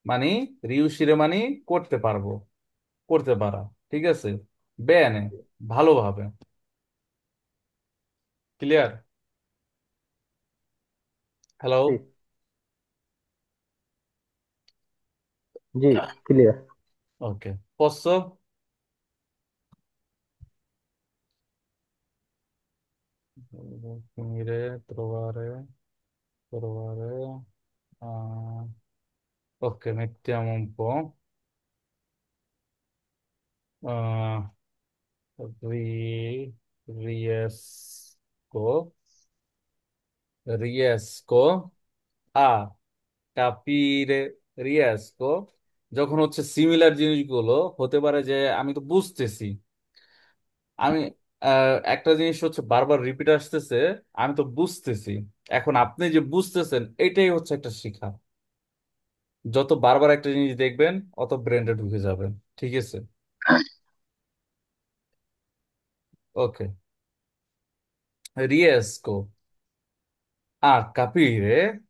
মানে riuscire মানে করতে পারবো, করতে পারা। ঠিক আছে, বেনে ভালোভাবে। Clear? Hello? G, G, clear. Okay, posso finire, trovare, ah, ok, mettiamo un po', ah, riesco, riesco a capire, riesco যখন হচ্ছে সিমিলার জিনিসগুলো হতে পারে যে আমি তো বুঝতেছি, আমি একটা জিনিস হচ্ছে বারবার রিপিট আসতেছে, আমি তো বুঝতেছি। এখন আপনি যে বুঝতেছেন এটাই হচ্ছে একটা শিখা। যত বারবার একটা জিনিস দেখবেন অত ব্রেন্ডে ঢুকে যাবেন। ঠিক আছে, ওকে। riesco a capire,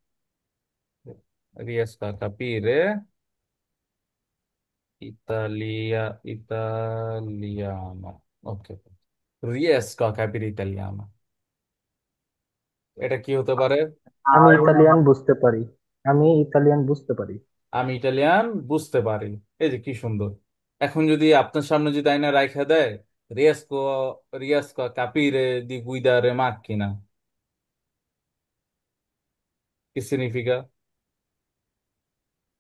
riesco a capire italiano, ok, riesco a capire italiano, এটা কি হতে পারে? আমি ইতালিয়ান বুঝতে পারি। আমি ইতালিয়ান বুঝতে পারি। আমি ইটালিয়ান বুঝতে পারি। এই যে কি সুন্দর। এখন যদি আপনার সামনে যদি আইনা রাইখা দেয় রিয়াস্কো রিয়াস্কো কাপিরে দি গুইদারে মাক্কিনা, কি সিগনিফিকা?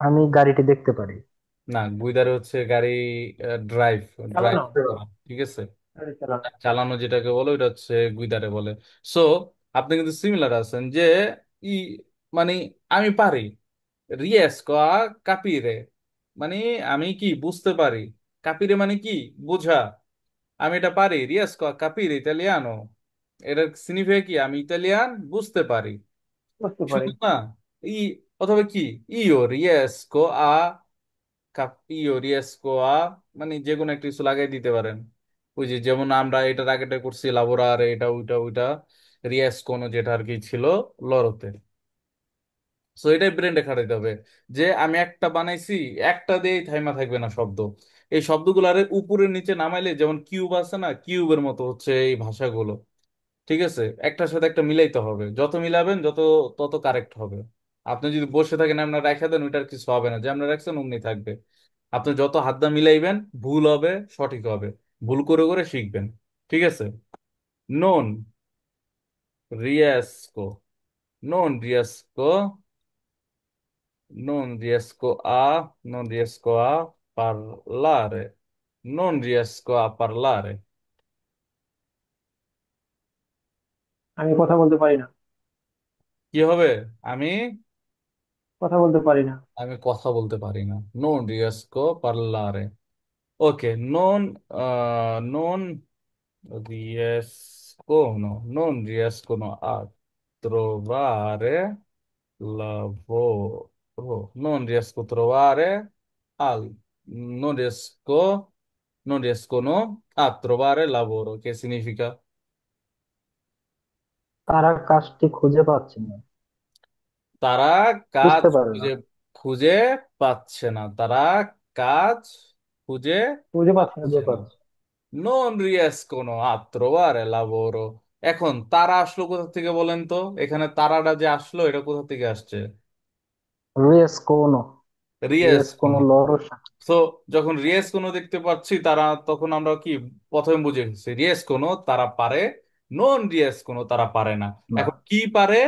আমি গাড়িটি দেখতে পারি। না, গুইদারে হচ্ছে গাড়ি ড্রাইভ, ড্রাইভ চালানো, করা। ঠিক আছে, গাড়ি চালানো। চালানো যেটাকে বলে ওটা হচ্ছে গুইদারে বলে। সো আপনি কিন্তু সিমিলার আছেন যে ই মানে আমি পারি, রিয়েস্কো কাপিরে মানে আমি কি বুঝতে পারি, কাপিরে মানে কি বোঝা। আমি এটা পারি, riesco a capire italiano। এটা সিনিফিকা কি, আমি ইতালিয়ান বুঝতে পারি। বুঝতে পারি। শুধু না, ই অথবা কি, io riesco a io riesco a, মানে যে কোনো একটা কিছু লাগাই দিতে পারেন। ওই যে যেমন আমরা এটার আগেটা করছি লাবোরার, এটা ওইটা ওইটা riescono যেটা আর কি ছিল লরতে। সো এটাই ব্রেনটা খাটাইতে হবে যে আমি একটা বানাইছি, একটা দিয়েই থাইমা থাকবে না শব্দ। এই শব্দগুলারে উপরে নিচে নামাইলে, যেমন কিউব আছে না, কিউবের মতো হচ্ছে এই ভাষাগুলো। ঠিক আছে, একটার সাথে একটা মিলাইতে হবে, যত মিলাবেন তত কারেক্ট হবে। আপনি যদি বসে থাকেন আপনার রাখা দেন, ওইটার কিছু হবে না, যে আপনার রাখছেন অমনি থাকবে। আপনি যত হাত দা মিলাইবেন ভুল হবে সঠিক হবে, ভুল করে করে শিখবেন। ঠিক আছে। নন রিয়েস্কো, non riesco, non riesco a, non riesco a parlare, non riesco a parlare। আমি কথা বলতে পারি না। কি হবে? আমি কথা বলতে পারি না। আমি কথা বলতে পারি না, non riesco a parlare। Okay, non non riescono, non riescono a trovare lavoro, non riesco a trovare al, non riesco, non riescono a trovare lavoro, che significa? তারা কাজটি খুঁজে পাচ্ছে না। তারা কাজ বুঝতে পারে না। খুঁজে খুঁজে পাচ্ছে না, তারা কাজ খুঁজে বুঝতে পারছি না, পাচ্ছে বুঝতে না। পারছি। non riescono a trovare lavoro। এখন তারা আসলো কোথা থেকে বলেন তো? এখানে তারাটা যে আসলো এটা কোথা থেকে আসছে? রিয়েস কোনো, রিয়েস কোনো riescono। লরো তো যখন রিয়েস কোনো দেখতে পাচ্ছি তারা, তখন আমরা কি প্রথমে বুঝে গেছি রিয়েস কোনো তারা পারে, নন রিয়েস কোনো তারা পারে না। না। এখন কি পারে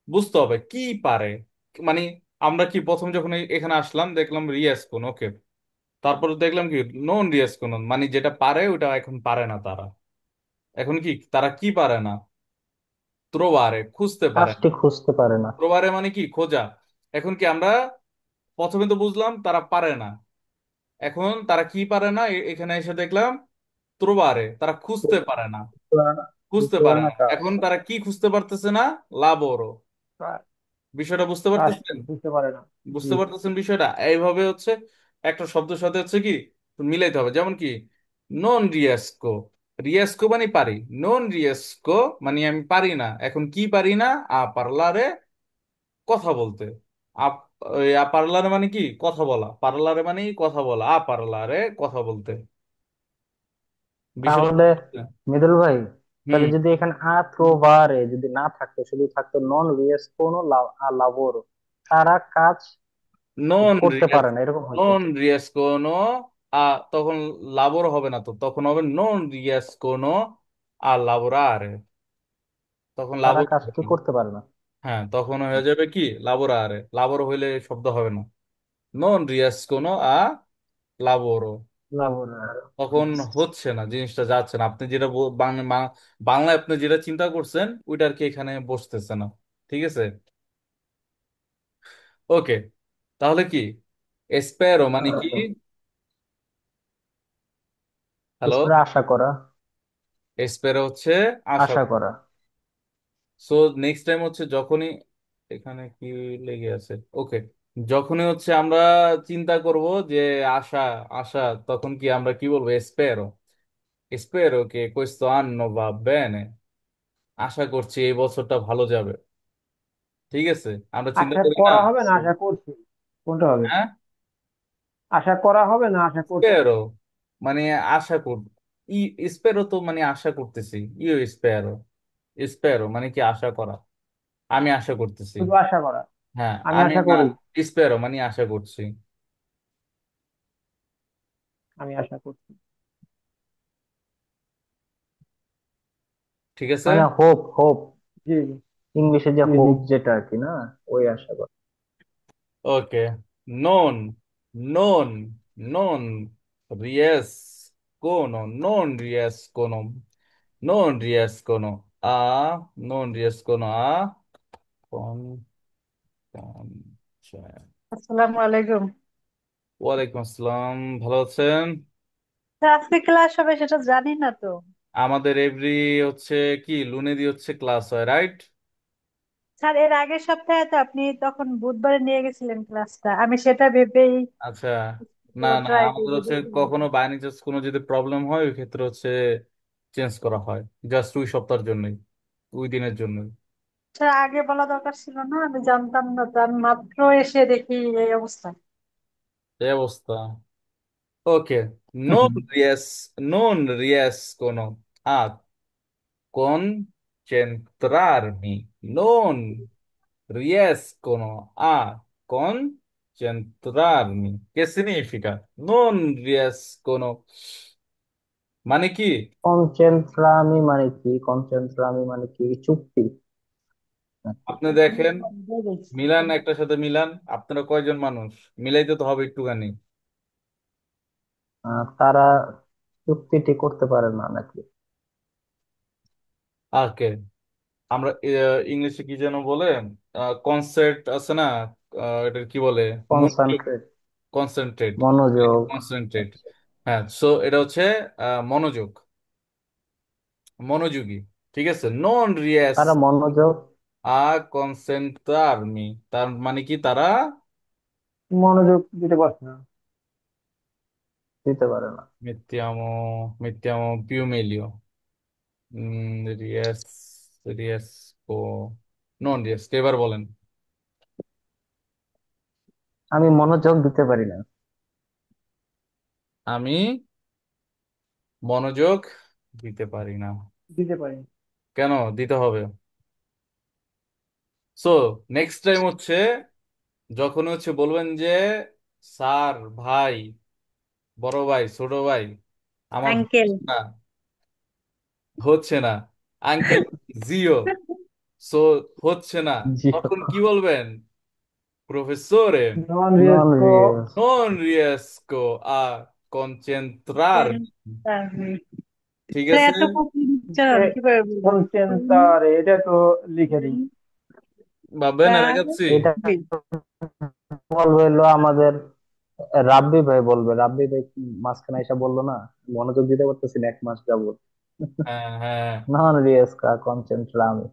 বুঝতে হবে, কি পারে মানে, আমরা কি প্রথম যখন এখানে আসলাম দেখলাম রিয়েস কোন, ওকে, তারপর দেখলাম কি নন রিয়েস কোন, মানে যেটা পারে ওটা এখন পারে না তারা। এখন কি তারা কি পারে না? ত্রোবারে, খুঁজতে পারে না। কাজটি খুঁজতে পারে না। ত্রোবারে মানে কি খোঁজা। এখন কি আমরা প্রথমে তো বুঝলাম তারা পারে না, এখন তারা কি পারে না, এখানে এসে দেখলাম ত্রোবারে তারা খুঁজতে পারে না। খুঁজতে পারে পুরানো না, কাজ। এখন তারা কি খুঁজতে পারতেছে না? লাবোরো। বিষয়টা বুঝতে কাজটি পারতেছেন? বুঝতে পারে না। জি। বুঝতে পারতেছেন বিষয়টা? এইভাবে হচ্ছে একটা শব্দের সাথে হচ্ছে কি মিলাইতে হবে। যেমন কি নন রিয়েস্কো, রিয়েস্কো মানে পারি, নন রিয়েস্কো মানে আমি পারি না। এখন কি পারি না? আ পারলারে, কথা বলতে। আপ আ পারলারে মানে কি কথা বলা, পারলারে মানে কথা বলা, আ পারলারে কথা বলতে। বিষয়টা তাহলে বুঝতে পারছেন? মৃদুল ভাই, হুম। তাহলে যদি এখানে আ ট্রোভারে যদি না থাকতো, শুধু থাকতো নন রিয়েস কোনো লাবোরো, তারা কাজ নন করতে রিয়েস, পারে না, এরকম হয়তো। নন রিয়েস কোনো আ, তখন লাবোর হবে না, তো তখন হবে নন রিয়েস কোনো আ লাবোরারে, তখন তারা লাবোর হবে কাজটি না। করতে পারে না। হ্যাঁ, তখন হয়ে যাবে কি লাবোরারে, লাবোর হইলে শব্দ হবে না। নন রিয়েস কোনো আ লাবোরো, লাবোরারো। তখন হচ্ছে না, জিনিসটা যাচ্ছে না। আপনি যেটা বাংলায় আপনি যেটা চিন্তা করছেন ওইটা আর কি এখানে বসতেছে না। ঠিক আছে। ওকে, তাহলে কি এসপেরো মানে কি? ওকে। হ্যালো, এরপরে আশা করা। এসপেরো হচ্ছে আশা। আশা করা। সো নেক্সট টাইম হচ্ছে যখনই, এখানে কি লেগে আছে, ওকে, যখনই হচ্ছে আমরা চিন্তা করব যে আশা, আশা, তখন কি আমরা কি বলবো? স্পেরো, স্পেরো কে questo anno va bene। আশা করছি এই বছরটা ভালো যাবে। ঠিক আছে, আমরা চিন্তা আশা করি না? করা হবে না আশা করছি? কোনটা হবে? হ্যাঁ, আশা করা হবে না আশা করছি? স্পেরো মানে আশা কর, স্পেরো তো মানে আশা করতেছি, ইও স্পেরো, স্পেরো মানে কি আশা করা, আমি আশা করতেছি। শুধু আশা করা? হ্যাঁ, আমি আমি আশা না, করি। স্পেরো মানে আশা করছি। আমি আশা করছি। ঠিক আছে। মানে হোপ, হোপ। জি জি। ইংলিশে যে জি জি। হোপ যেটা আর কি, না, ওই আশা করা। ওকে, non, non, non riescono, non riescono, non riescono a, non riescono a, cioè, আসসালামু আলাইকুম। ওয়ালাইকুম আসসালাম, ভালো আছেন? তা আজকে ক্লাস হবে সেটা জানি না তো। আমাদের এভরি হচ্ছে কি লুনেদি হচ্ছে ক্লাস হয়, রাইট? স্যার এর আগের সপ্তাহে তো আপনি তখন বুধবারে নিয়ে গেছিলেন ক্লাসটা, আমি সেটা ভেবেই আচ্ছা, না না, ট্রাই আমাদের করে হচ্ছে দেখলাম। কখনো বাই এনি চান্স কোনো যদি প্রবলেম হয় ওই ক্ষেত্রে হচ্ছে চেঞ্জ করা হয়, জাস্ট ওই সপ্তাহের জন্যই, ওই দিনের জন্যই। স্যার আগে বলা দরকার ছিল না, আমি জানতাম না তো, আমি মাত্র এসে দেখি এই অবস্থা। এই অবস্থা। ওকে, non ries non riescono a concentrarmi, non riescono a concentrarmi. Che significa? Non riescono মানে কি? কনচেন্ট্রামি মানে কি? কনচেন্ট্রামি মানে কি? চুক্তি নাকি? আপনি দেখেন, মিলান একটার সাথে মিলান, আপনারা কয়জন মানুষ, মিলাইতে তো হবে একটুখানি। তারা চুক্তিটি করতে পারে না নাকি? ওকে, আমরা ইংলিশে কি যেন বলে, কনসেপ্ট আছে না, এটা কি বলে, মনোযোগ, কনসেন্ট্রেট, কনসেন্ট্রেট, মনোযোগ। কনসেন্ট্রেট। হ্যাঁ, সো এটা হচ্ছে মনোযোগ, মনোযোগী। ঠিক আছে, নন রিয়েস তারা মনোযোগ আ কনসেন্ট্রারমি, তার মানে কি তারা মনোযোগ দিতে পারছে না। দিতে পারে না। মিথ্যামো, মিথ্যামো পিউমেলিও, রিয়েস, রিয়েস ও নন রিয়েস, এবার বলেন। আমি মনোযোগ দিতে পারি না। আমি মনোযোগ দিতে পারি না। দিতে পারি। কেন দিতে হবে? সো নেক্সট টাইম হচ্ছে যখন হচ্ছে বলবেন যে স্যার, ভাই, বড় ভাই, ছোট ভাই, আমার আঙ্কেল। হচ্ছে না, হচ্ছে না, আঙ্কেল, জিও, সো হচ্ছে না, জিরো। তখন কি বলবেন? প্রফেসরে নন নন রিয়েস্কো real. non riesco a concentrarmi। ঠিক আছে, এত কঠিন উচ্চারণ কিভাবে বলবো? কনসেন্টারে, এটা তো লিখে দিই। ভাববেন দেখাচ্ছি। এটা বলবে হলো আমাদের রাব্বি ভাই, বলবে রাব্বি ভাই মাঝখানে এসে বললো না, মনোযোগ দিতে পারতেছি না 1 মাস যাবত। হ্যাঁ হ্যাঁ। নন রিয়েস্কা কনসেন্ট্রামি।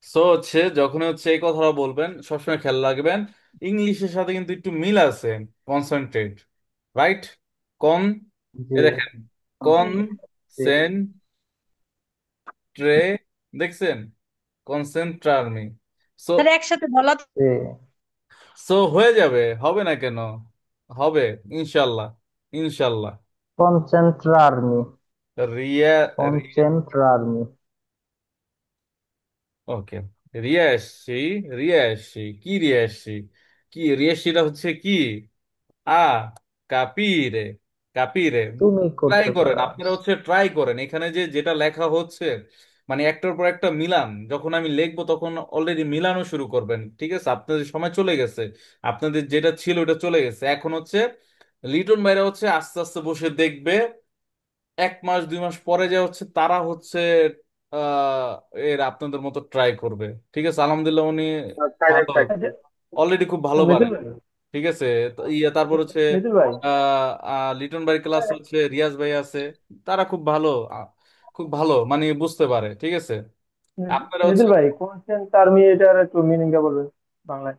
সো হচ্ছে যখন হচ্ছে এই কথাটা বলবেন সবসময় খেয়াল রাখবেন ইংলিশের সাথে কিন্তু একটু মিল আছে, কনসেন্ট্রেট, রাইট? কন, জি। এ দেখেন, কন জি। সেন ট্রে, দেখছেন, কনসেন্ট্রারমি। সো তাহলে একসাথে বলা তো। জি। সো হয়ে যাবে, হবে না কেন, হবে, ইনশাল্লাহ, ইনশাল্লাহ। কনসেন্ট্রারমি, রিয়া, কনসেন্ট্রারমি। ওকে, রিয়াসি, রিয়াসি কি, রিয়াসি কি, রিয়াসিটা হচ্ছে কি, আ কাপিরে, কাপিরে। তুমি ট্রাই করতে করেন, পারো। আপনারা হচ্ছে ট্রাই করেন, এখানে যে যেটা লেখা হচ্ছে মানে একটার পর একটা মিলান, যখন আমি লিখবো তখন অলরেডি মিলানো শুরু করবেন। ঠিক আছে, আপনাদের সময় চলে গেছে, আপনাদের যেটা ছিল ওটা চলে গেছে, এখন হচ্ছে লিটন ভাইরা হচ্ছে আস্তে আস্তে বসে দেখবে, 1 মাস 2 মাস পরে যে হচ্ছে তারা হচ্ছে আহ এর আপনাদের মতো ট্রাই করবে। ঠিক আছে, আলহামদুলিল্লাহ উনি ভালো, আচ্ছা, অলরেডি খুব ভালো পারে। মিতুল ভাই, ঠিক আছে, তো তারপর হচ্ছে মিতুল ভাই, লিটন ভাই ক্লাস হচ্ছে রিয়াজ ভাই আছে, তারা খুব ভালো, খুব ভালো মানে বুঝতে পারে। ঠিক আছে, আপনারা হচ্ছে, মিতুল ভাই, কনসেন্টারমি এটার একটু মিনিংটা বলবেন বাংলায়।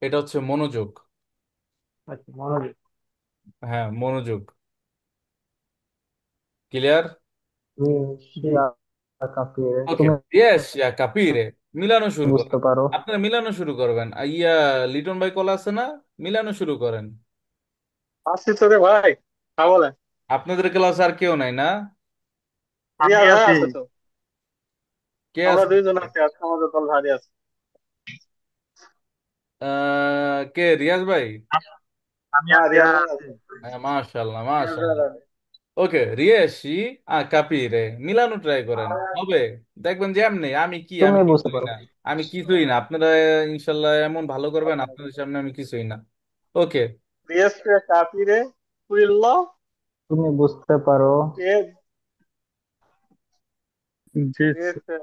এটা হচ্ছে মনোযোগ। আচ্ছা, মনোযোগ। হ্যাঁ, মনোযোগ, ক্লিয়ার? জি। কাপিয়ে ওকে, তুমি ইয়েস, ইয়া কাপিরে, মিলানো শুরু বুঝতে করেন, পারো। আপনারা মিলানো শুরু করবেন। ইয়া লিটন ভাই কল আছে না, মিলানো শুরু করেন। আসছি তো রে ভাই। হ্যাঁ বলেন। আপনাদের ক্লাসে আর কেউ নাই না? রিয়া ভাই আছে তো। কে আমরা আছে? 2 জন আছি, আজকে আমাদের দল ভারী আছে। কে, রিয়াজ ভাই? হ্যাঁ রিয়া ভাই আছে। হ্যাঁ, মাশাল্লাহ মাশাল্লাহ। ওকে, রিয়েশি কাপিরে, মিলানো ট্রাই করেন, হবে, দেখবেন যে এমনি আমি কি, তুমি আমি বুঝতে কিছুই পারো। না, আমি কিছুই না, আপনারা ইনশাল্লাহ এমন ভালো করবেন, আপনাদের সামনে আমি কিছুই না। ওকে, রিয়েস্টে কাপিরে কুইল্লো তুমি বুঝতে পারো। কে Dice. রিয়েস্টে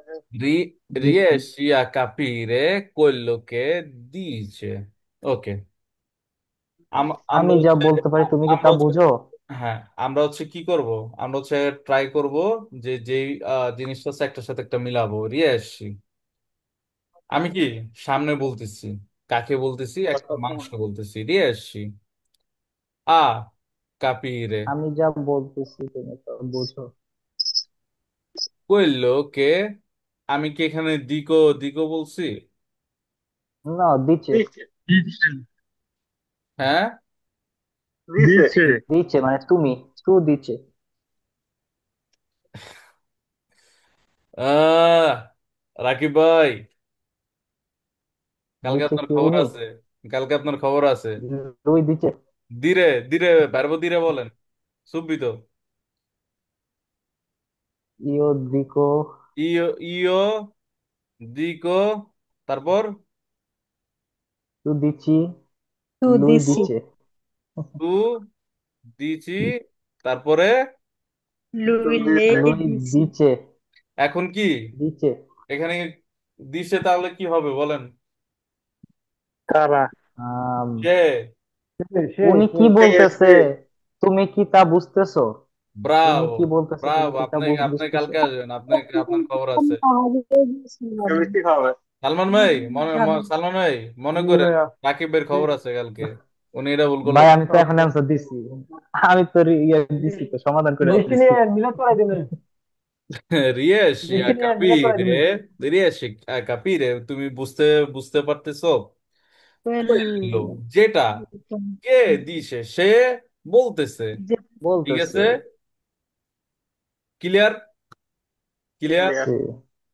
riesci a capire quello che dice? ওকে, আমরা আমি যা হচ্ছে, বলতে পারি তুমি কি আমরা তা হচ্ছে, বুঝো? হ্যাঁ, আমরা হচ্ছে কি করব, আমরা হচ্ছে ট্রাই করব যে যেই জিনিসটা আছে একটার সাথে একটা মিলাবো। রিয়াসি, আমি কি সামনে বলতেছি, কাকে বলতেছি, একটা মানুষকে বলতেছি। রিয়াসি আ কাপিরে আমি যা বলতেছি তুমি তো বুঝো। কইলো কে, আমি কি এখানে দিকো দিকো বলছি? না, দিচ্ছে। দিচ্ছে হ্যাঁ, দিচ্ছে দিচ্ছে মানে তুমি, টু দিচ্ছে। আহ রাকিব ভাই, কালকে দিচ্ছে আপনার কি খবর উনি? আছে, কালকে আপনার খবর আছে। দুই দিচ্ছে। ধীরে ধীরে পারবো, ধীরে বলেন, সুব্বি তো। ইও দিকো। ইয়ো ইয়ো দিকো, তারপর টু দিচ্ছি। টু লুই দিছি। দিচ্ছে। টু দিছি, তারপরে লুইলে লুই দিছি। দিচ্ছে। এখন কি দিচ্ছে। এখানে দিছে, তাহলে কি হবে বলেন? কারা আম, সে, সে উনি সে কি বলতেছে? কে তুমি কি তা বুঝতেছো? উনি ব্রাভো, কি বলতেছে তুমি ব্রাভো। কি তা আপনি আপনি বুঝতেছো? কালকে আসবেন, আপনি, আপনার খবর আছে। তুমি কি হবে সালমান ভাই সালমান ভাই, মনে জি করেন ভাইয়া। রাকিবের খবর আছে কালকে, উনি এটা ভুল করলো ভাই কেন? আমি তো এখন অ্যান্সার দিছি। আমি তো ইয়ে দিছি, তো সমাধান করে বেশি দিছি। নিয়ে মিলাদ করাই দিন। রিয়েশি বেশি নিয়ে মিলাদ করাই কাপিরে, দিন। রিয়েশি কাপিরে, তুমি বুঝতে বুঝতে পারতেছো? কইলো কোয়েল- যেটা, কে দিছে সে বলতেছে। যে ঠিক বলতেছে। আছে, ক্লিয়ার, ক্লিয়ার, ক্লিয়ার জি,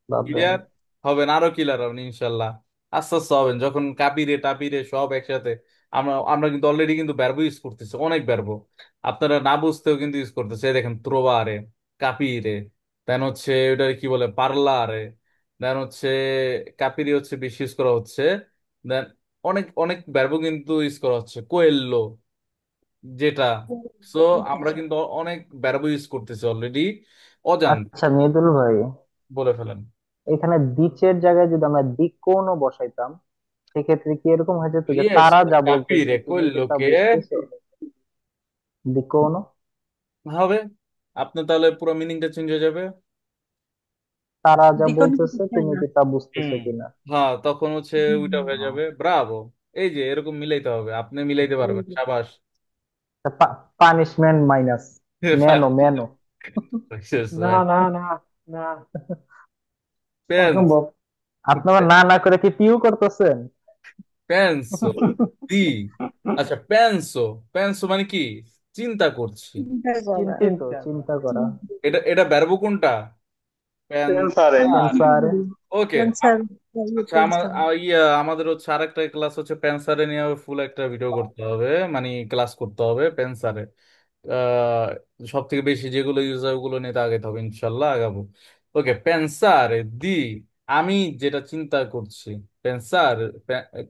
ভাববেন। ক্লিয়ার হবেন, আরো ক্লিয়ার হবেন ইনশাল্লাহ। আস্তে আস্তে হবেন যখন কাপিরে টাপিরে সব একসাথে। আমরা আমরা কিন্তু অলরেডি কিন্তু ভার্ব ইউজ করতেছি, অনেক ভার্ব। আপনারা না বুঝতেও কিন্তু ইউজ করতেছে। এই দেখেন ত্রোবারে, কাপিরে, দেন হচ্ছে ওটা কি বলে পার্লারে, দেন হচ্ছে কাপিরি হচ্ছে বেশি ইউজ করা হচ্ছে। দেন অনেক অনেক ভার্ব কিন্তু ইউজ করা হচ্ছে। কোয়েল্লো যেটা, সো আমরা কিন্তু অনেক ভার্ব ইউজ করতেছি অলরেডি অজান্তে। আচ্ছা মৃদুল ভাই, বলে ফেলেন। এখানে দিচের জায়গায় যদি আমরা দিক কোণও বসাইতাম, সেক্ষেত্রে কি এরকম হয়ে যেত যে ইয়েস, তারা যা বলতেছে কাপিরে তুমি কি তা কইলোকে বুঝতেছো? দিক কোণও। হবে, আপনি তাহলে পুরো মিনিংটা চেঞ্জ হয়ে যাবে। তারা যা দ্বিগুণ বলতেছে করতে তুমি না। কি তা বুঝতেছো হুম, কিনা? হ্যাঁ, তখন হচ্ছে ওইটা হয়ে যাবে ও, ব্রাভো। এই যে এরকম মিলাইতে হবে, আপনি মিলাইতে পারবেন, সাবাস। Punishment minus. মেনো মেনো। না না না না, পেন্স, অসম্ভব। আপনারা না না করে কি পিউ করতেছেন? পেন্সো দি, আচ্ছা পেন্সো, পেন্সো মানে কি চিন্তা করছি। চিন্তা করা। চিন্তিত, চিন্তা চিন্তা করা। এটা ভার্ব কোনটা? সেন্সারে পেন্সার। ওকে। ক্যান্সার। আচ্ছা আমাদের হচ্ছে আরেকটা ক্লাস হচ্ছে পেন্সারে নিয়ে ফুল একটা ভিডিও করতে হবে, মানে ক্লাস করতে হবে পেন্সারে। সব থেকে বেশি যেগুলো ইউজ হয় ওগুলো নিয়ে তো আগাইতে হবে, ইনশাল্লাহ আগাবো। ওকে, পেন্সারে দি, আমি যেটা চিন্তা করছি। পেন্সার,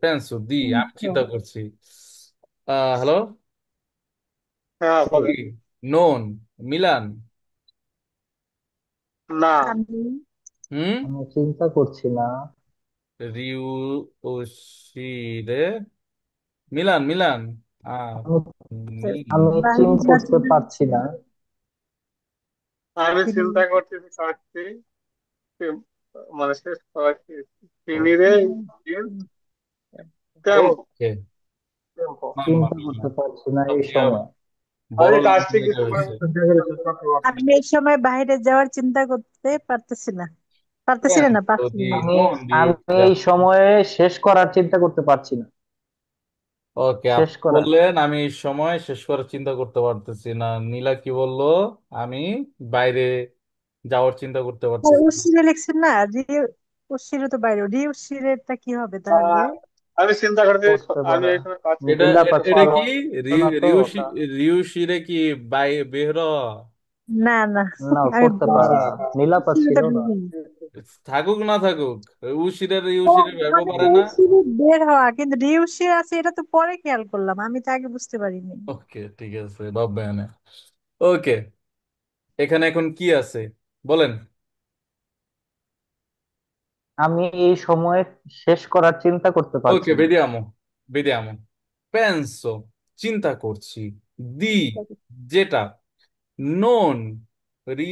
পেন্সো দি, আমি চিন্তা করছি। হ্যালো, হ্যাঁ বলেন নন, মিলান, না আমি হুম, আমি চিন্তা করছি না। রিউ ওশিরে, মিলান মিলান, আমি নি, আমি চিন বাইরে যাওয়ার করতে চিন্তা পারছি করছি না। না। আমি তিনি চিন্তা করতেছি কাটছি মানে শেষ করাচ্ছি তিনি রে টেম্পো ওকে, টেম্পো মাম্মা চিন্তা মিয়া, করতে পারছি না এই আজকে সময়। বড় আমি লাইন কাজটি মিলাইতে কিছু হয়েছে। আমি এই সময় বাইরে যাওয়ার চিন্তা করতে পারতেছি না। পারতেছি না, পেন না পারছি যদি না। আমি মন দিয়ে আমি যা। এই সময়ে শেষ করার চিন্তা করতে পারছি না। ওকে, শেষ আপনি করার। বললেন আমি এই সময় শেষ করার চিন্তা করতে পারতেছি না। নীলা কি বললো? আমি বাইরে যাওয়ার চিন্তা করতে আর পারতেছি না। উশিরে লিখছেন না, রি উশিরে তো বাইরে, রি উশিরেটা কি হবে তাহলে? আমি চিন্তা করতে করতে আমি পারে। এই সময় কাজটি এটা নীলা এটা পারছি এটা কি না তো রিউশি, ওটা। রিউশিরে কি বাই বেহর? না না, না, আমি করতে বলছি পারে। নীলা উশিরেটা পাচ্ছিল না। বুঝিনি। থাকুক না থাকুক, উশিরের ও, ইউশিরের ব্যবহার মানে পারে না। উশিরে বের হওয়া, কিন্তু রি উশির আছে এটা তো পরে খেয়াল করলাম, আমি তো আগে বুঝতে পারিনি। ওকে ঠিক আছে, ভাববে না। ওকে, এখানে এখন কি আছে বলেন। আমি এই সময়ে শেষ করার চিন্তা করতে ওকে, পারছি না। ভেদিয়ামো, ভেদিয়ামো, পেন্সো চিন্তা করছি, দি যেটা, নন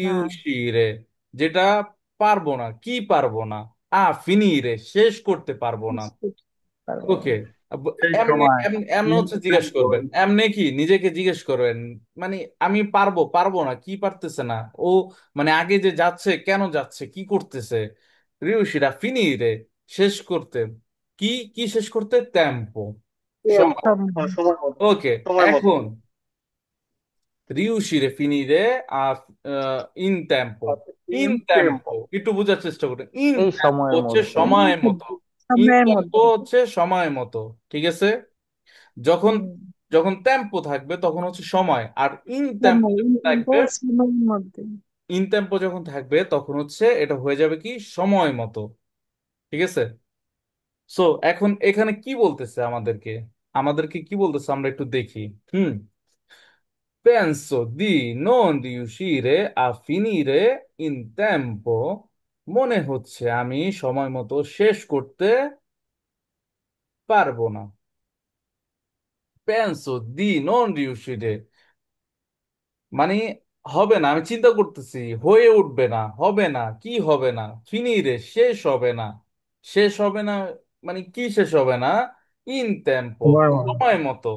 হ্যাঁ, রিউশিরে যেটা পারবো না, কি পারবো না, ফিনিরে শেষ করতে পারবো না। বুঝতে পারবো ওকে, না। সেই এমনি সময় এমনি হচ্ছে জিজ্ঞেস কিন্তু করবেন, এমনি কি নিজেকে জিজ্ঞেস করবেন, মানে আমি পারবো পারবো না, কি পারতেছে না ও, মানে আগে যে যাচ্ছে কেন যাচ্ছে, কি করতেছে, রিউশিরা ফিনিরে শেষ করতে, কি কি শেষ করতে, টেম্পো সময়। সময়। সময় মতো। ওকে, সময় মতো। এখন riuscire finire in tempo, in tempo tempo. একটু বোঝার চেষ্টা করুন, in এই tempo সময়ের হচ্ছে মধ্যে। সময় মতো, in সময়ের tempo মধ্যে। হচ্ছে সময় মতো, ঠিক আছে। যখন হুম, যখন টেম্পো থাকবে তখন হচ্ছে সময়, আর ইন টেম্পো সময় যখন থাকবে, সময়ের মধ্যে। ইন টেম্পো যখন থাকবে তখন হচ্ছে এটা হয়ে যাবে কি সময় মতো, ঠিক আছে। সো এখন এখানে কি বলতেছে আমাদেরকে, আমাদেরকে কি বলতেছে আমরা একটু দেখি। হুম, penso di non riuscire a finire in tempo, মনে হচ্ছে আমি সময় মতো শেষ করতে পারবো না। penso di non riuscire মানে হবে না, আমি চিন্তা করতেছি হয়ে উঠবে না, হবে না, কি হবে না, ফিনিরে শেষ হবে না, শেষ হবে না, মানে কি শেষ হবে না, ইন টেম্পো সময় মতো। সময় মতো,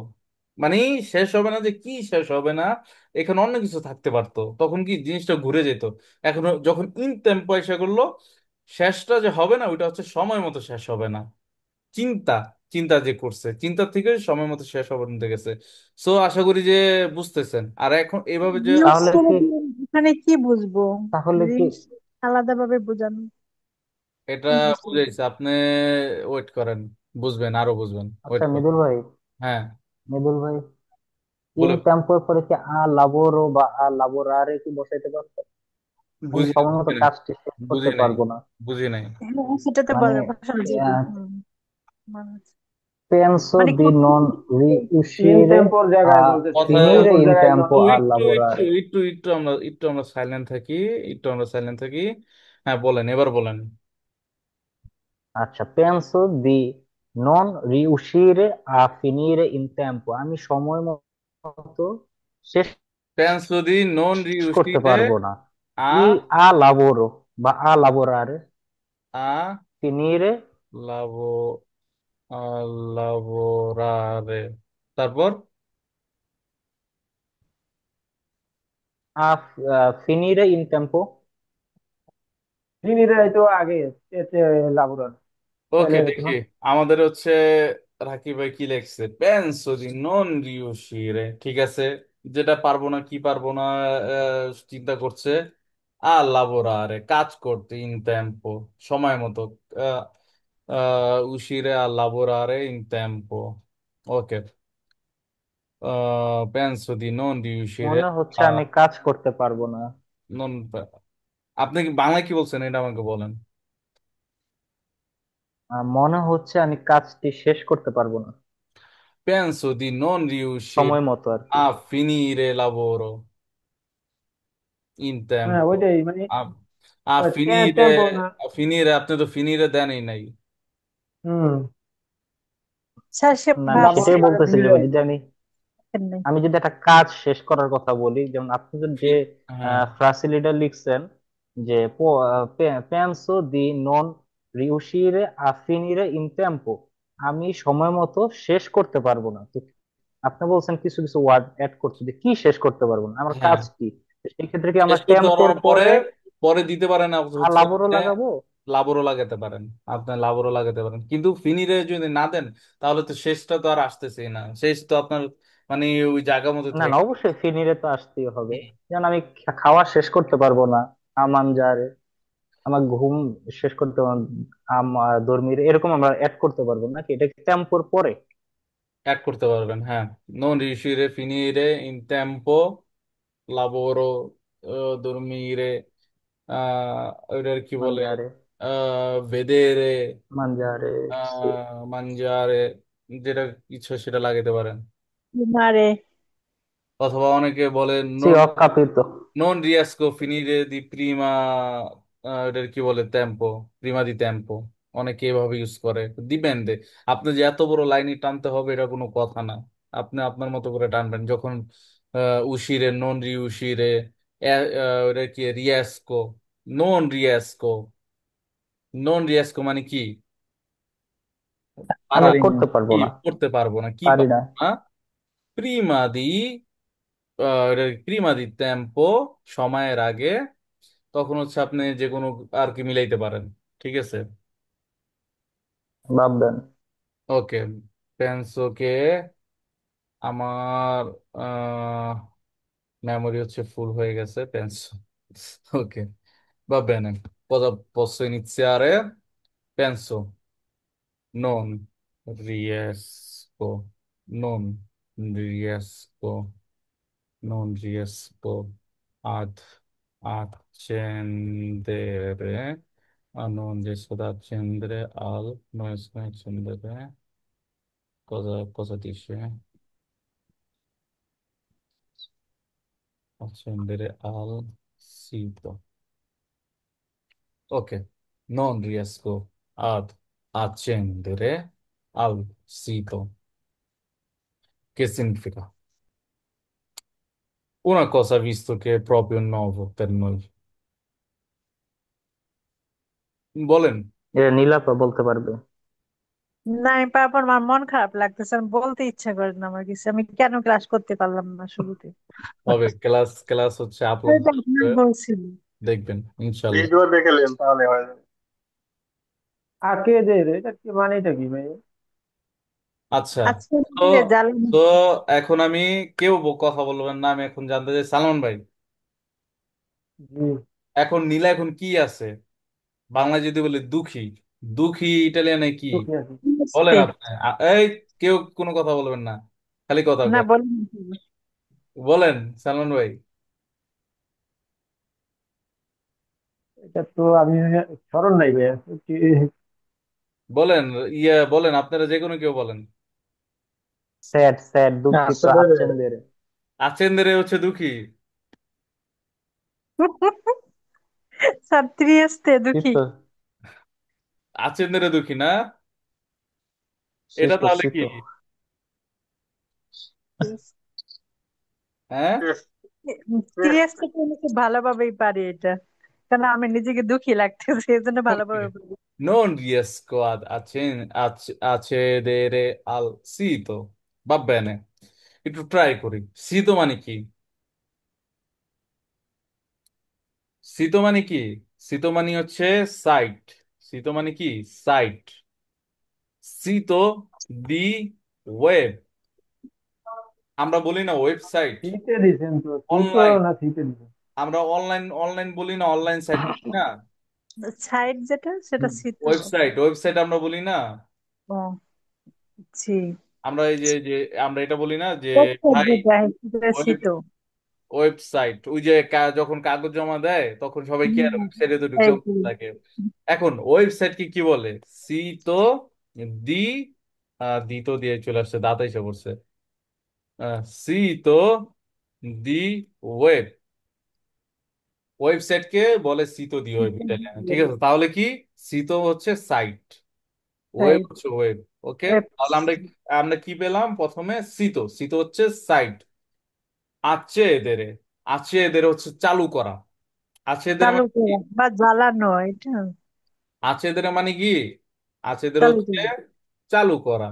মানে শেষ হবে না যে কি শেষ হবে না, এখানে অন্য কিছু থাকতে পারতো, তখন কি জিনিসটা ঘুরে যেত। এখন যখন ইন টেম্পো এসে করলো, শেষটা যে হবে না ওইটা হচ্ছে সময় মতো শেষ হবে না, চিন্তা, চিন্তা যে করছে চিন্তা থেকে সময় মতো শেষ হতে গেছে। সো আশা করি যে বুঝতেছেন, আর এখন এভাবে যে রিলস তাহলে করে কি দিয়ে এখানে কি বুঝবো? তাহলে কি রিলস আলাদাভাবে বোঝানো, এটা কি বুঝতে বুঝাইছে আপনি, ওয়েট করেন, বুঝবেন, আরো বুঝবেন, ওয়েট আচ্ছা করেন। মৃদুল ভাই, হ্যাঁ, মৃদুল ভাই, ইন বলে টেম্পোর পরে কি লাবোরো বা লাবোরারে কি বসাইতে পারতো? আমি বুঝি সময় মতো বুঝি নাই, কাজটি শেষ বুঝি করতে নাই, পারবো না। বুঝি নাই। হ্যাঁ, সেটাতে মানে বলে ভাষার যদি মানে penso মানে di non in riuscire টেম্পোর a জায়গায় বলতেছে, কথা, ইন finire টেম্পোর in জায়গায় নন tempo a lavorare। একটু আমরা সাইলেন্ট থাকি, একটু আমরা সাইলেন্ট থাকি। হ্যাঁ বলেন, এবার বলেন। আচ্ছা, penso di non riuscire a finire in tempo, আমি সময় মতো শেষ পেন্সো দি নন করতে রিউসিতে পারবো না। আ ই lavoro বা lavorare আ finire লাভো লাবোরারে, তারপর finire in tempo। ফিনিরে তো আগে এতে লাবুরার, ওকে তাহলে হতো দেখি, না। আমাদের হচ্ছে রাকিব ভাই কি লিখছে, পেন্সো দি নন রিউসিরে, ঠিক আছে, যেটা পারবো না, কি পারবো না, চিন্তা করছে, আর লাবোরারে কাজ করতে, ইন টেম্পো সময় মতো, উসিরে আর লাবোরারে ইন টেম্পো। ওকে, পেন্সো দি নন রিউসিরে, মনে হচ্ছে আমি কাজ করতে পারবো না। নন, আপনি কি বাংলায় কি বলছেন এটা আমাকে বলেন। মনে হচ্ছে আমি কাজটি শেষ করতে পারবো না Penso di non riuscire সময় মতো আর কি। a finire lavoro in হ্যাঁ tempo. ওইটাই মানে A, টেম্পো না। a finire, আপনি তো ফিনিরে দেনই নাই। হুম। স্যার সে না, আমি লাবণ ভাবছে সেটাই মানে বলতেছি যে ফিনিরে। যদি আমি নাই। আমি যদি একটা কাজ শেষ করার কথা বলি, যেমন আপনি যদি যে ফি- হ্যাঁ, ফ্রাসিলিটা লিখছেন যে Penso the non রিউশিরে a ফিনিরে in tempo, আমি সময় মতো শেষ করতে পারবো না। তো আপনি বলছেন কিছু কিছু ওয়ার্ড অ্যাড করতে, যে কি শেষ করতে পারবো না, আমার হ্যাঁ, কাজ কি? তো সেই ক্ষেত্রে কি শেষ আমরা করতে টেম্পোর পারবার পরে, পরে পরে দিতে পারেন হচ্ছে লাবোরও আপনি লাগাবো? লাবরও লাগাতে পারেন, আপনি লাবরও লাগাতে পারেন, কিন্তু ফিনিরে যদি না দেন তাহলে তো শেষটা তো আর আসতেছেই না, শেষ তো আপনার মানে ওই জায়গা মতো না না, থেকে। অবশ্যই ফিনিরে তো আসতেই হবে। যেমন আমি খাওয়া শেষ করতে পারবো না, আমান যারে, আমার ঘুম শেষ করতে আমার দর্মির, এরকম আমরা অ্যাড করতে পারবো নাকি? এটা কি টেম্পোর পরে? অ্যাড করতে পারবেন, হ্যাঁ। নন রিuscire finire in tempo lavoro, dormire, ওইটার কি বলে, মানজারে, vedere, মানজারে, সি, mangiare, যেটা ইচ্ছা সেটা লাগাতে পারেন। মারে। অথবা অনেকে বলে সি নন ho capito। নন riesco a finire di prima, এটার কি বলে, টেম্পো, প্রিমা দি টেম্পো, অনেকে এভাবে ইউজ করে, ডিপেন্ডে, আপনি যে এত বড় লাইনে টানতে হবে এটা কোনো কথা না। আপনি আপনার মতো করে টানবেন যখন উশিরে, নন রিউশিরে, ওটা কি রিয়াস্কো, নন রিয়াস্কো। নন রিয়াস্কো মানে কি? আমি পারা, পারি না। করতে পারবো কি না। করতে পারবো না, কি পারি পারবো না। না। প্রিমা দি, প্রিমা দি টেম্পো, সময়ের আগে। তখন হচ্ছে আপনি যে কোনো আর কি মিলাইতে পারেন। ঠিক আছে। ভাববেন। ওকে, পেন্সোকে, আমার মেমোরি হচ্ছে ফুল হয়ে গেছে। পেন্সো, ওকে, va bene. Cosa posso iniziare? Penso, non riesco, non riesco, non riesco ad accendere, non riesco ad accendere non riesco ad accendere, cosa dice? Accendere al sito. Ok, non riesco ad accendere al sito. Che significa? Una cosa visto che è proprio nuovo per noi. বলেন। এটা নীলাপা বলতে পারবে। না আমি পারবো না, আমার মন খারাপ লাগতেছে, আমি বলতে ইচ্ছা করে না আমার কিছু, আমি কেন ক্লাস করতে পারলাম না শুরুতে। হবে, ক্লাস ক্লাস হচ্ছে আপলোড এটা আপনার বলছিল। দেখবেন ইনশাল্লাহ। ভিডিও দেখে নেন তাহলে হয়ে যাবে। আঁকে দে রে, এটা কি মানে, এটা কি ভাই? আচ্ছা, আচ্ছা তো জ্বালানি। তো এখন আমি, কেউ কথা বলবেন না, আমি এখন জানতে চাই সালমান ভাই, জি। এখন নীলা এখন কি আছে? বাংলা যদি বলে দুঃখী, দুঃখী ইটালিয়ানে কি? দুঃখী আছি। বলেন আপনি। এই, কেউ কোনো কথা বলবেন না, খালি কথা না কয়। বলেন। বলেন সালমান ভাই। এটা তো আমি স্মরণ নাই ভাই। বলেন, ইয়ে বলেন, আপনারা যে কোনো কেউ বলেন। স্যাড, স্যাড, দুঃখিত, আসলে আচ্ছেন্দের। আচেন্দ্রে হচ্ছে দুঃখী। ছাত্রী আসতে এই দুঃখী। তো। আচেন্দ্রে দুঃখী না? এটা শীত, তাহলে শীত। কি? হ্যাঁ, স্ত্রী আসতে তো আমি খুব ভালোভাবেই পারি এটা, কারণ আমি নিজেকে দুঃখী লাগতেছে এই জন্য ভালোভাবে পারি। non riesco ad accedere al sito. Va bene, একটু ট্রাই করি। সিতো মানে কি? সিতো মানে কি? সিতো মানে হচ্ছে সাইট। সিতো মানে কি? সাইট। সিতো দি ওয়েব, আমরা বলি না ওয়েবসাইট, শীতে দিছেন তো, শীত অনলাইন। না শীতে দিছেন? আমরা অনলাইন অনলাইন বলি না, অনলাইন সাইট বলি না, সাইড যেটা সেটা হুম। শীত। ওয়েবসাইট ওয়েবসাইট আমরা বলি না। ও জি। আমরা এই যে যে আমরা এটা বলি না যে ওয়েবসাইট ভাই, যেটা সেটা শীত। ওয়েবসাইট ওই যে যখন কাগজ জমা দেয় তখন সবাই কি আর ওয়েবসাইটে তো ঢুকে এই যে, বসে থাকে। এখন ওয়েবসাইট কি কি বলে? সি তো দি, দি তো দিয়ে চলে আসছে, দাঁত এসে পড়ছে। সি তো দি ওয়েব, ওয়েবসাইটকে বলে সিতো দি ওয়েব ইটালিয়ানে। ঠিক আছে, তাহলে কি? সিতো হচ্ছে সাইট, ওয়েব সাইড, হচ্ছে ওয়েব। ওকে, তাহলে আমরা ওয়েবসাইট। আমরা কি পেলাম? প্রথমে সিতো, সিতো হচ্ছে সাইট। আছে এদের, আছে এদের হচ্ছে চালু করা। আছে এদের চালু মানে কি? করা বা জ্বালানো এটা। আছে এদের মানে কি? আছে এদের চালু হচ্ছে করা। চালু করা।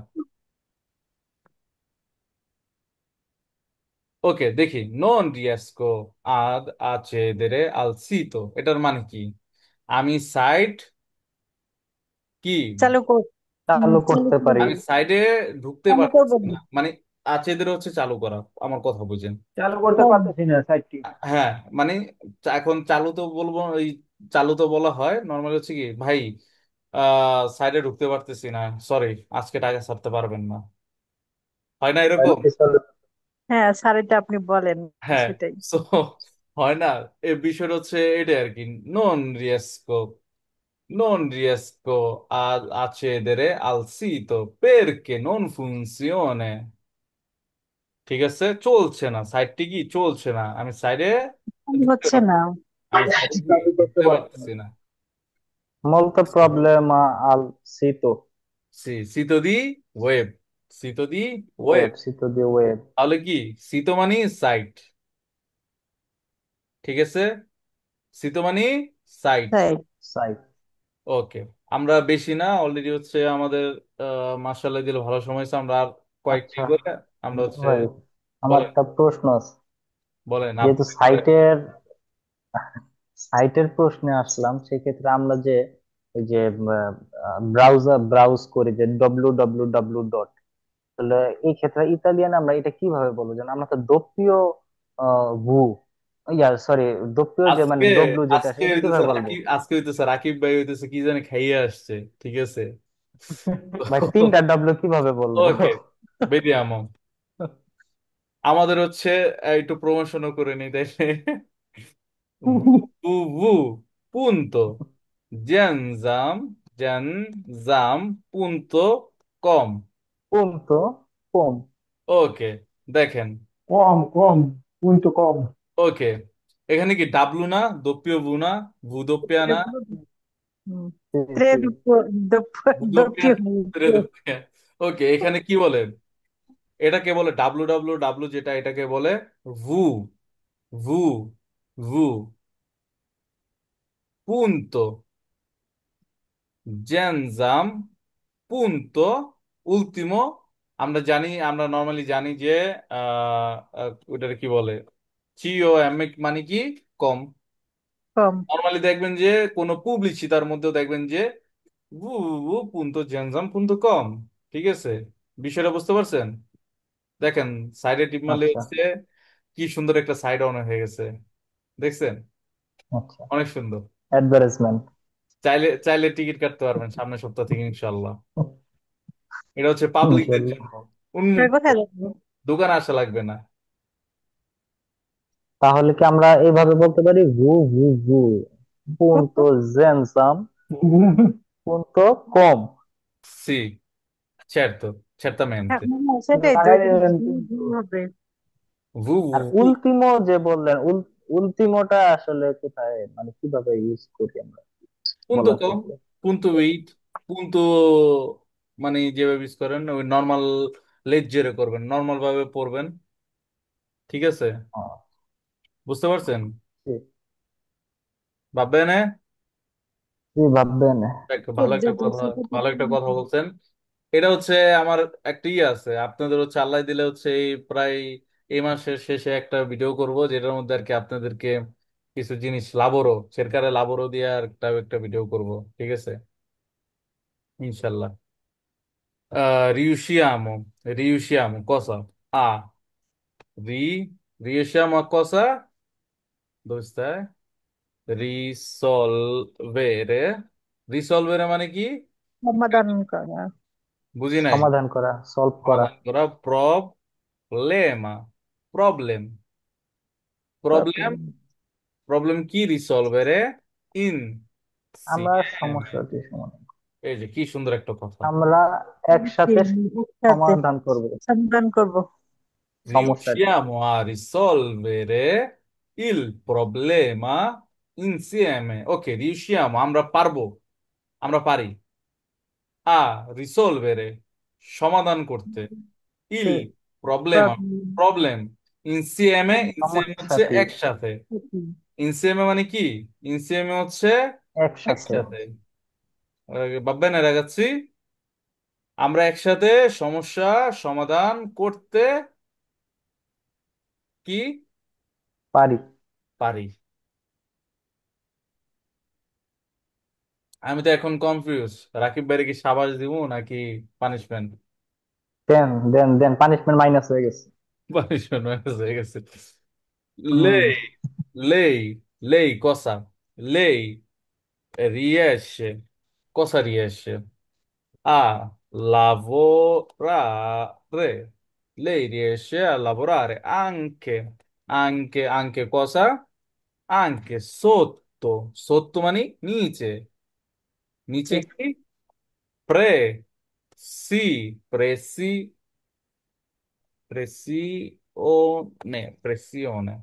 ওকে, দেখি, নন রিয়েস্কো আদ accedere al sito, এটার মানে কি? আমি সাইট কি, চালু কর। চালু চালু করতে পারি। করবো। আমি সাইডে ঢুকতে চালু করবো পারতেছি না। না, মানে accedere হচ্ছে চালু করা। আমার কথা বুঝেন? চালু করতে হ্যাঁ, পারতেছি না সাইটটি। হ্যাঁ, মানে এখন চালু তো বলবো, ওই চালু তো বলা হয় নর্মালি হচ্ছে কি ভাই, সাইডে ঢুকতে পারতেছি না, সরি, আজকে টাকা ছাড়তে পারবেন না, হয় না এরকম? হ্যাঁ স্যার এটা আপনি বলেন। হ্যাঁ, সেটাই। সো হয় না, এই বিষয়টা হচ্ছে এটা আর কি। নন রিয়েস্কো, non riesco ad accedere al sito perché non funziona। ঠিক আছে, চলছে না, সাইটটি কি চলছে না, আমি সাইডে ঢুকতে হচ্ছে পারছি, না। আমি সাইডে কি চালু করতে ঢুকতে পারছি না। পারতেছি না। molto problema al sito। সি, sito di web, সি তো দি ওয়েব। ওয়েব, সি তো দিয়ে ওয়েব। তাহলে কি, সি তো মানে সাইট, ঠিক আছে, সি তো মানে সাইট। তাই। সাইট। ওকে, আমরা বেশি না, অলরেডি হচ্ছে আমাদের মার্শাল্লাহ দিলে ভালো সময় হয়েছে, আমরা আর কয়েকটি আচ্ছা করে আমরা হচ্ছে। ভাই, আমার বলেন, একটা প্রশ্ন আছে। বলেন যেহেতু আপনি বলেন। সাইটের সাইটের প্রশ্নে আসলাম, সেক্ষেত্রে আমরা যে ওই যে ব্রাউজ করি যে www. তাহলে এই ক্ষেত্রে ইতালিয়ান আমরা এটা কিভাবে বলবো, যেন আমরা তো দোপ্পিও ভু, ইয়া সরি, দোপ্পিও যে মানে আজকে ডব্লিউ যেটা আছে আজকে এটা হইতেছে কিভাবে বলবো? রাকিব, আজকে হইতেছে রাকিব ভাই হইতেছে কি জানি খাইয়ে আসছে, ঠিক আছে। ভাই তিনটা ডব্লিউ কিভাবে বলবো? ওকে, বেরিয়ে আমো, আমাদের হচ্ছে একটু প্রমোশনও করে নি তাইলে। ভু ভু ভু, punto, জেনজাম, জেনজাম, punto com। কোন তো কম। ওকে, দেখেন, কম কম, কিন্তু কম। ওকে, এখানে কি ডাবলু না, দোপ্পিও ভু না, ভু দোপ্পিয়া না, হুম। জি, ত্রে জি। দুপ- ভু দোপ্পিয়া, দুপিও। রে দোপ্পিয়া। ওকে, এখানে কি বলে, এটাকে বলে ডাব্লু ডাব্লু ডাব্লু, যেটা এটাকে বলে ভু, ভু, ভু, punto, জেনজাম, punto, último। আমরা জানি, আমরা নর্মালি জানি যে ওটাকে কি বলে, চিও এম মানে কি, কম। কম। নর্মালি দেখবেন যে কোনো পুবলিচিতার মধ্যেও দেখবেন যে ভু, ভু পুনতো জেনজাম পুনতো কম, ঠিক আছে, বিষয়টা বুঝতে পারছেন। দেখেন, সাইডে টিপ মারলে আচ্ছা হচ্ছে কি সুন্দর একটা সাইড অন হয়ে গেছে, দেখছেন, আচ্ছা। অনেক সুন্দর। অ্যাডভার্টাইজমেন্ট। চাইলে চাইলে টিকিট কাটতে পারবেন সামনের সপ্তাহ থেকে ইনশাল্লাহ। এটা হচ্ছে পাবলিকদের ইনশাল্লাহ। জন্য, আর উন্মুক্ত, কোথায় যাবো? দোকানে আসা লাগবে না। তাহলে কি আমরা এইভাবে বলতে পারি, ভু ভু ভু, punto zenzam, punto com? Sì, certo, হ্যাঁ, certamente। সেটাই তো, লাগাই এটা দিলেন কিন্তু। হবে। আর www. উলটিমো যে বললেন, উলটিমোটা আসলে কোথায়, মানে কিভাবে ইউজ করি আমরা punto বলার com, ক্ষেত্রে? punto wait, punto, মানে যেভাবে ইউজ করেন ওই নর্মাল লেজরে করবেন, নর্মাল ভাবে পড়বেন, ঠিক আছে, ও, বুঝতে পারছেন, জি। ভাববেন হ্যাঁ? কি ভাববেন? ভালো একটা যেটা কথা, সেটা ভালো একটা কথা তো- বলছেন। এটা হচ্ছে আমার একটা ইয়ে আছে, আপনাদের হচ্ছে আল্লাহ দিলে হচ্ছে এই প্রায় এই মাসের শেষে একটা ভিডিও করব, যেটার মধ্যে আর কি আপনাদেরকে কিছু জিনিস লাবোরো, সেরকারে লাবোরো দিয়ে আর একটা একটা ভিডিও করব, ঠিক আছে, ইনশাল্লাহ। riusciamo, riusciamo cosa? A riusciamo a cosa? Dove stai? Risolvere, risolvere মানে কি, সমাধান করা। বুঝি নাই, সমাধান করা, সলভ করা। সমাধান করা, প্রবলেমা, প্রবলেম, প্রবলেম, প্রবলেম। প্রবলেম কি, রিসলভারে, আমরা ইনসিয়েমে। সমস্যাটি সমাধান, এই যে কি সুন্দর একটা কথা, আমরা একসাথে একসাথে সমাধান করব সমাধান করবো। সমস্যাটি। riusciamo a risolvere il problema insieme। Okay, riusciamo আমরা পারবো, আমরা পারি, a risolvere সমাধান করতে, il problema problem. Problem, insieme, insieme হচ্ছে সমস্যাটি একসাথে, insieme মানে কি, insieme হচ্ছে একসাথে। একসাথে। ভাববেন এর আগাচ্ছি, আমরা একসাথে সমস্যা সমাধান করতে কি পারি। পারি। আমি তো এখন কনফিউজ, রাকিব ভাইরে কি সাবাস দিব নাকি পানিশমেন্ট? দেন দেন দেন, পানিশমেন্ট মাইনাস হয়ে গেছে। পানিশমেন্ট হয়ে গেছে। হুম। Lei, lei cosa? Lei riesce, cosa riesce? A lavorare. Lei riesce a lavorare anche, anche cosa? Anche sotto, sotto mani, nice. Nice chi? Sì, pressione,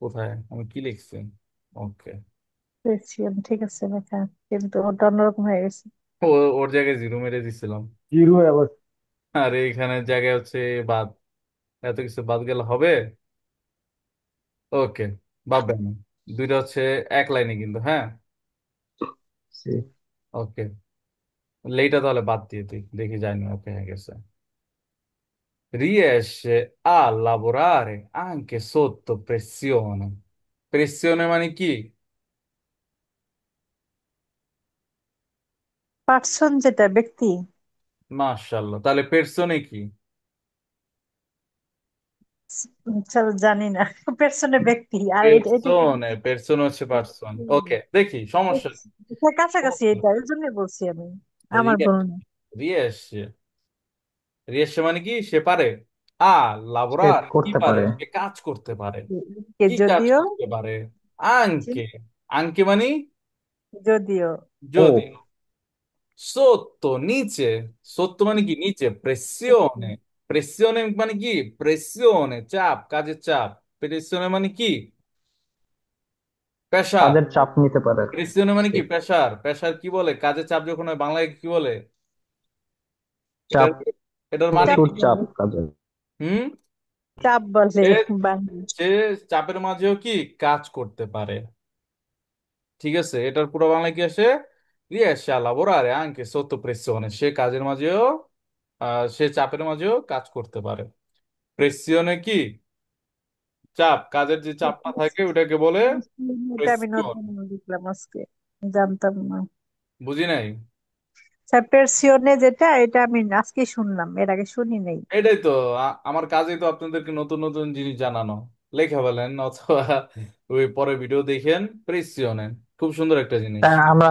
কোথায় আমি কি লিখছি, ওকে, পেয়েছিলাম, ঠিক আছে লেখা, কিন্তু ওটা অন্যরকম হয়ে গেছে। ওর জায়গায় জিরো মেরে দিছিলাম। জিরো আবার। আর এখানে জায়গায় হচ্ছে বাদ, এত কিছু বাদ গেলে হবে? ওকে, ভাববে না। দুইটা হচ্ছে এক লাইনে কিন্তু, হ্যাঁ। জি। ওকে, লেইটা তাহলে বাদ দিয়ে দিই, দেখি যায়নি। ওকে, হয়ে গেছে। Riesce a lavorare anche sotto pressione. Pressione মানে কি? পার্সন যেটা ব্যক্তি। মাশাআল্লাহ, তাহলে পেরসনে কি? চল জানি না। পেছনে ব্যক্তি আর এটা এটা কি? পেরসনে, পেরসন হচ্ছে পার্সন। ওকে, দেখি, সমস্যা নেই। এটা কাছাকাছি, এটা এই জন্য বলছি আমি। আমার ভুল রিয়েস, না। রিয়েসে, রিয়েসে মানে কি? সে পারে। আ সে লাবোরার কি করতে পারে? পারে। সে কাজ করতে পারে। কে কি কাজ যদিও, করতে পারে? আঙ্কে, আঙ্কে মানে যদিও ও, যদি। Sotto, নিচে। সত্য মানে কি? নিচে। প্রেসিওনে, প্রেসিওনে মানে কি? প্রেসিওনে চাপ, কাজের চাপ। প্রেসিওনে মানে কি? প্রেসার। কাজের চাপ নিতে পারে। প্রেসিওনে মানে জি। কি? প্রেসার। প্রেসার কি বলে? কাজের চাপ যখন হয় বাংলায় কি বলে? এটার চাপ, এটার মানে চাপ প্রচুর কি? চাপ বলে, কাজের। হুম। চাপ বলে সে বাংলা। সে চাপের মাঝেও কি কাজ করতে পারে। ঠিক আছে, এটার পুরো বাংলা কি আসে? riesce a lavorare anche sotto pressione, সে কাজের মাঝেও সে চাপের মাঝেও কাজ করতে পারে। প্রেসিওনে কি? চাপ, কাজের যে চাপটা থাকে ওটাকে বলে এটা আমি প্রেসিওন। নতুন দেখলাম আজকে, জানতাম না। বুঝি নাই। পেরসিওনে যেটা, এটা আমি আজকে শুনলাম, এর আগে শুনি নাই। এটাই তো আমার কাজই তো আপনাদেরকে নতুন নতুন জিনিস জানানো। লেখা বলেন অথবা ওই পরে ভিডিও দেখেন। প্রেসিওনে খুব সুন্দর একটা জিনিস। তাই আমরা,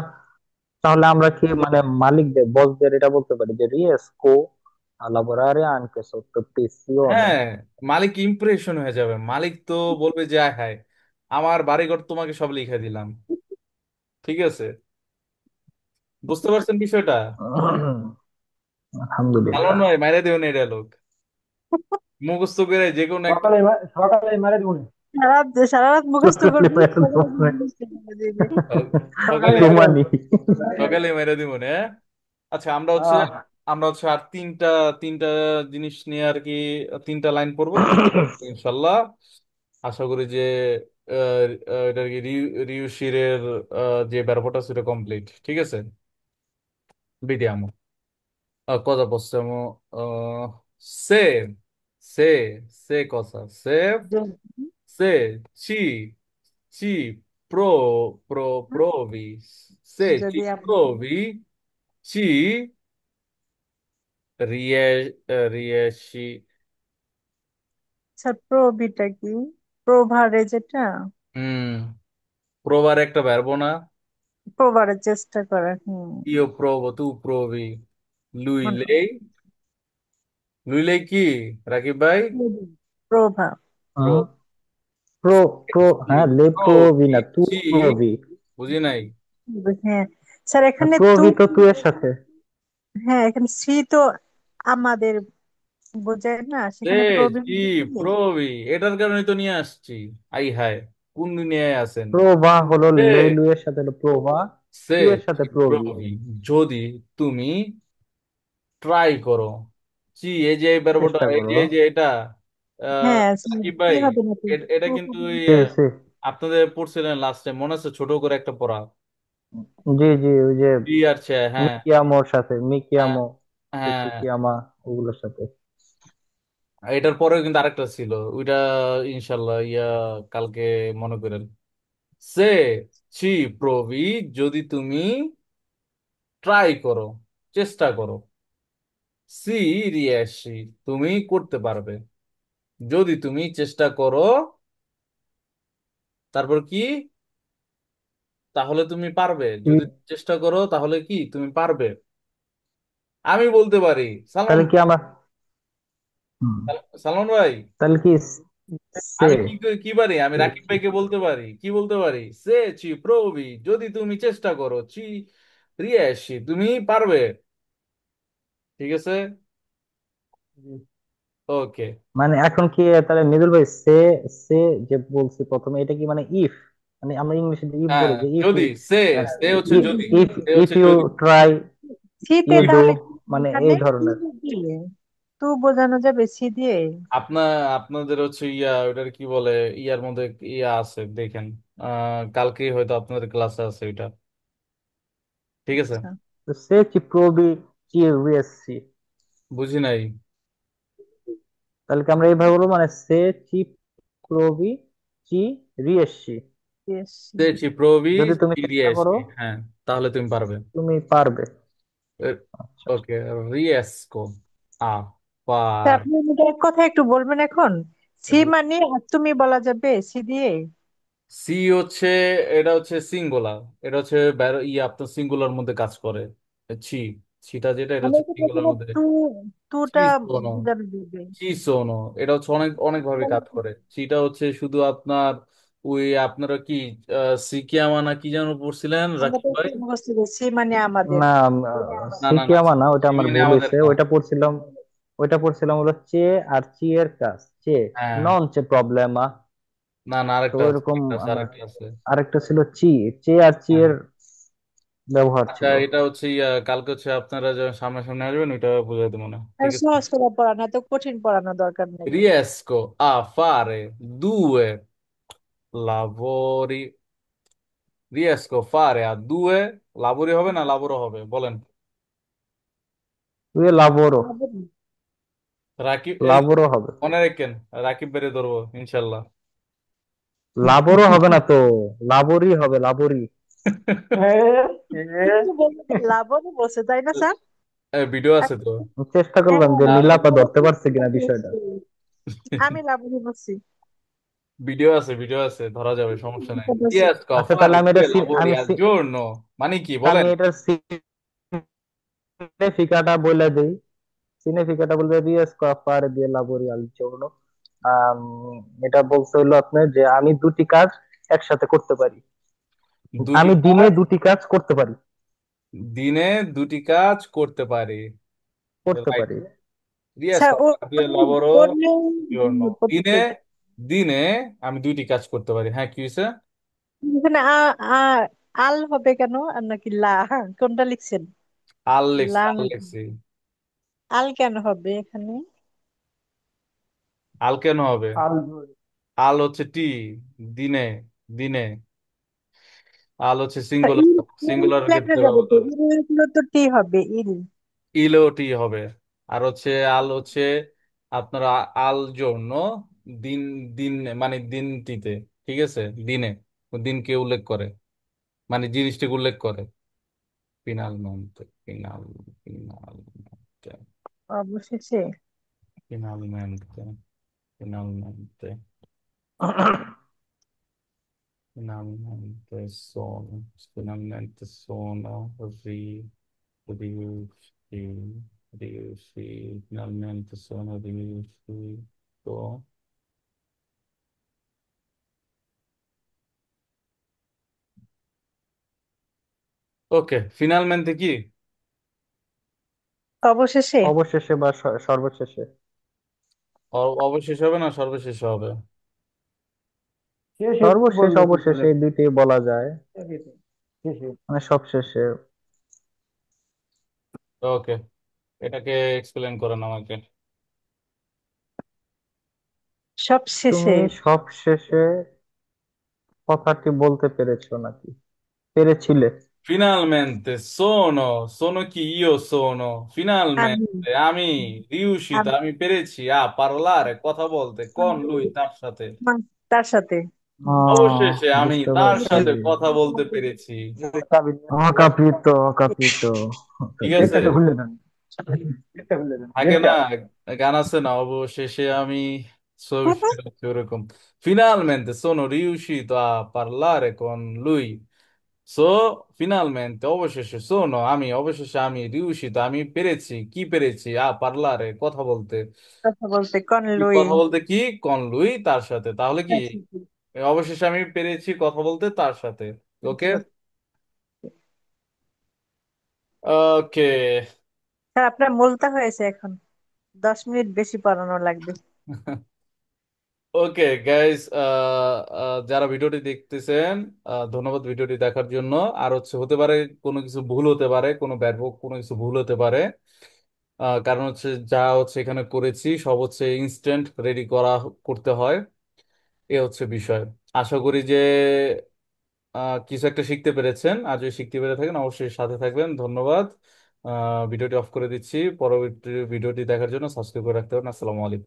তাহলে আমরা কি মানে মালিকদের, বসদের এটা বলতে পারি যে রিয়েস্কো a lavorare anche sotto pressione? হ্যাঁ, মালিক ইমপ্রেশন হয়ে যাবে। মালিক তো বলবে যে আয় হায়, আমার বাড়িঘর তোমাকে সব লিখে দিলাম। ঠিক আছে, বুঝতে পারছেন বিষয়টা? সালমান আলহামদুলিল্লাহ। ভাই মাইরে দেবেন এই ডায়লগ, মুখস্থ করে যে কোনো একটা। সকালে মারা দিব। সারা সারা রাত মুখস্থ সকালে করবি, মেরে সকালে দিবনে, মুখস্থ করে দিবি। সকালে সকালে, মারা প্রমাণই। সকালে মেরে দিব না। আচ্ছা, আমরা হচ্ছে আর তিনটা তিনটা জিনিস নিয়ে আর কি, তিনটা লাইন পড়বো ইনশাল্লাহ। আশা করি যে এটা কি রিউশিরের যে ব্যাপারটা সেটা কমপ্লিট। ঠিক আছে, vediamo. Cosa possiamo se cosa? Se provi, se যদি ci আমরা, provi, ci riesci. আচ্ছা প্রবিটা কি? প্রভারে যেটা, হুম, provare একটা verbo না? প্রভারে চেষ্টা করা। Io provo, tu provi, lui, মনে lei। lui, lei কি? রাকিব ভাই? প্রভা। প্রো, হুম, প্রো, হ্যাঁ, লে প্রবি প্রভি, না, তু চি, প্রবি। বুঝি নাই। হ্যাঁ স্যার, এখানে তু, প্রবি তো তু এর সাথে। হ্যাঁ এখানে সি তো আমাদের বোঝায় না, সে সেখানে প্রবি চি প্রবি, এটার কারণে তো নিয়ে আসছি। আই হায়, কোন দুনিয়ায় আছেন? প্রভা হলো সে লে, লু এর সাথে হলো প্রভা, সে তু এর চি সাথে প্রবি। প্রবি, যদি তুমি ট্রাই করো। চি, এই যে এই verb-টা, চেষ্টা এই যে করো। এই যে এটা হ্যাঁ স্যার, সাকিব কি ভাই, হবে না তো? এটা কিন্তু ওই সে সে আপনাদের পড়ছিলেন লাস্ট টাইম, মনে আছে? ছোট করে একটা পড়া। জি জি, ওই যে বি আর সে, হ্যাঁ। মিকিয়ামোর সাথে, হ্যাঁ, মিকিয়ামো, হ্যাঁ। কিসিকিয়ামা, ওগুলোর সাথে। এটার পরেও কিন্তু আরেকটা ছিল, ওইটা ইনশাল্লাহ কালকে মনে করেন। সে চি প্রবি, যদি তুমি ট্রাই করো, চেষ্টা করো। সি রিয়াসি, তুমি করতে পারবে। যদি তুমি চেষ্টা করো, তারপর কি? তাহলে তুমি পারবে। যদি কি- চেষ্টা করো তাহলে কি তুমি পারবে। আমি বলতে পারি সালমান, তাহলে কি আমরা, হুম, সালমান ভাই, তাহলে কি সে, আমি কি পারি? আমি সে রাকিব ভাইকে বলতে পারি, কি বলতে পারি? সে চি প্রবি, যদি তুমি চেষ্টা করো, চি রিয়াসি, তুমি পারবে। ঠিক আছে, ওকে। মানে এখন কি তাহলে মৃদুল ভাই, সে সে যে বলছি প্রথমে, এটা কি মানে ইফ, মানে আমরা ইংলিশে ইফ হ্যাঁ, বলি যে ইফ যদি, ইউ, সে সে হচ্ছে যদি, ইফ সে ইফ হচ্ছে ইউ যদি। ট্রাই, সিতে ইউ ডু, তাহলে কি মানে এখানে এই কি ধরনের। দিলে? টু বোঝানো যাবে সি দিয়ে? আপনাদের হচ্ছে ওটার কি বলে, ইয়ার মধ্যে ইয়া আছে দেখেন। কালকেই হয়তো আপনাদের ক্লাসে আছে ওইটা। ঠিক আছে। আচ্ছা। তো সে চি প্রবি চি রিএসসি, বুঝি নাই। তাহলে কি আমরা এইভাবে বলবো, মানে সে চি প্রবি চি রিএসসি। বিএসসি। দেখছি প্রবি যদি তুমি চেষ্টা করো সিরিয়াসলি, হ্যাঁ, তাহলে তুমি পারবে। তুমি পারবে। আচ্ছা, ওকে, রিয়েস্কো আ তা পার আপনি আমাকে এক কথা একটু বলবেন এখন, সি মানে আর তুমি বলা যাবে সি দিয়ে? সি হচ্ছে, এটা হচ্ছে সিঙ্গুলার, এটা হচ্ছে আপনার সিঙ্গুলার মধ্যে কাজ করে। ছি, ছিটা যেটা, এটা আমি হচ্ছে তো সিঙ্গুলার প্রথমে মধ্যে। টু, টুটা চিসোনো, বোঝানো যাবে। চিসোনো, এটা হচ্ছে অনেক অনেক ভাবে কাজ করে। চিটা হচ্ছে শুধু আপনার ওই আপনারা কি সিকিয়ামা না কি যেন পড়ছিলেন রাকিব আমাদের ভাই? কি মুখস্থ যে সি মানে আমাদের, না মানে আমার। না না না, সিকিয়ামা না, ওটা সি আমার মানে ভুল আমাদের হয়েছে। না। ওইটা পড়ছিলাম হলো চে আর চি এর কাজ, চে হ্যাঁ, নন চে প্রবলেমা। না না, তো আরেকটা আছে, এরকম আরেকটা আছে। আরেকটা ছিল চি, চে আর চি হ্যাঁ, এর ব্যবহার আচ্ছা, ছিল। এটা হচ্ছে কালকে হচ্ছে আপনারা যখন সামনে আসবেন ওইটা বুঝাই দেবো না, আর ঠিক আছে। সহজ করে পড়ানো, এত কঠিন পড়ানো দরকার নেই। Riesco a fare due lavori. Riesco a fare a due lavori হবে না লাবরো হবে, বলেন। তুই লাবোরো, রাকিব এই লাবোরো হবে। মনে রাখেন, রাকিব বেড়ে ধরবো ইনশাল্লাহ। লাবোরো হবে না তো, লাবোরি হবে, লাবোরি। হ্যাঁ, কিন্তু বলতে তো লাভও বসে, তাই না স্যার? ভিডিও আছে তো। চেষ্টা হ্যাঁ, করলাম যে না, নীলাপা ধরতে পারছে কিনা বিষয়টা। আমি লাভই বলছি। ভিডিও আছে, ধরা যাবে, সমস্যা নাই। বলছি। Riesco a আচ্ছা, fare তাহলে আমি due lavori al giorno মানে কি আমি বলেন। এটার সিগনিফিকাটা বলে দিই। সিগনিফিকাটা বলতে রিয়েস্কো a fare দিয়ে লাবোরি al giorno। আম, এটা বলতে হলো আপনার যে আমি দুটি কাজ একসাথে করতে পারি, দুটি আমি দিনে কাজ, দুটি কাজ করতে পারি। দিনে দুটি কাজ করতে পারি। করতে রাইট। পারি। স্যার Riesco a ও fare due lavoro বললেও giorno দিনে, প্রত্যেক দিনে আমি দুইটি কাজ করতে পারি। হ্যাঁ, কি হয়েছে? এখানে আল হবে কেন, আর নাকি লা? কোনটা লিখছেন? লা আল নাকি লেখছি। আল কেন হবে এখানে? আল কেন হবে? আলজোর। আল হচ্ছে টি, দিনে, দিনে। আল হচ্ছে তা সিঙ্গুলার, ইল, ইল সিঙ্গুলার লেখা ক্ষেত্রে যাবে তো, ব্যবহার। ইল লিখলে তো টি হবে, ইল। ইলেও টি হবে। আর হচ্ছে আল হচ্ছে আপনার আল জন্য, দিন, দিন মানে দিনটিতে, ঠিক আছে, দিনে, দিনকে উল্লেখ করে, মানে জিনিসটাকে উল্লেখ করে। ফিনালমেন্ট, ফিনাল, ফিনালমেন্ট, অবশেষে। ফিনালমেন্ট, ফিনালমেন্ট, finalmente finalmente sono finalmente sono riuscito. ওকে, ফিনালমেন্টে কি অবশেষে। অবশেষে বা সর্বশেষে। অবশেষ হবে না সর্বশেষ হবে? শেষে সর্বশেষ বললে তো চলে। অবশেষে এই দুইটি বলা যায়, শেষে, শেষে। মানে সব শেষে। ওকে, এটাকে এক্সপ্লেন করেন আমাকে। সব শেষে। তুমি সব শেষে কথাটি বলতে পেরেছো নাকি, পেরেছিলে? Finalmente sono chi io sono, আমি finalmente riuscito, আমি আমি পেরেছি parlare, কথা বলতে con lui, তার সাথে। তার সাথে। অবশেষে আমি বুঝতে তার পারছি। সাথে কথা বলতে পেরেছি। অকাপিত, অকাপিত। ঠিক আছে, গেটটা তো খুলে দেন, গেটটা খুলে দেন, থাকে না, গেটটা। গান আছে না, অবশেষে আমি, সেটা হচ্ছে ওরকম। Finalmente sono riuscito a parlare con lui. So ফিনালমেন্টে অবশেষে অবশেষে আমি riuscito, আমি পেরেছি, কি পেরেছি, পারলারে কথা বলতে। কথা বলতে কন কি লুই। কথা বলতে কি, কন লুই তার সাথে, তাহলে কি তার সাথে। অবশেষে আমি পেরেছি কথা বলতে তার সাথে। ওকে, ওকে। স্যার আপনার মুলতা হয়েছে এখন, 10 মিনিট বেশি পড়ানো লাগবে। ওকে গাইস, যারা ভিডিওটি দেখতেছেন, ধন্যবাদ ভিডিওটি দেখার জন্য। আর হচ্ছে হতে পারে কোনো কিছু ভুল হতে পারে, কোনো ব্যাপক কোনো কিছু ভুল হতে পারে। কারণ হচ্ছে যা হচ্ছে এখানে করেছি সব হচ্ছে ইনস্ট্যান্ট রেডি করতে হয়। এ হচ্ছে বিষয়। আশা করি যে কিছু একটা শিখতে পেরেছেন। আর যদি শিখতে পেরে থাকেন অবশ্যই সাথে থাকবেন। ধন্যবাদ। ভিডিওটি অফ করে দিচ্ছি। পরবর্তী ভিডিওটি দেখার জন্য সাবস্ক্রাইব করে রাখতে পারেন। আসসালামু আলাইকুম।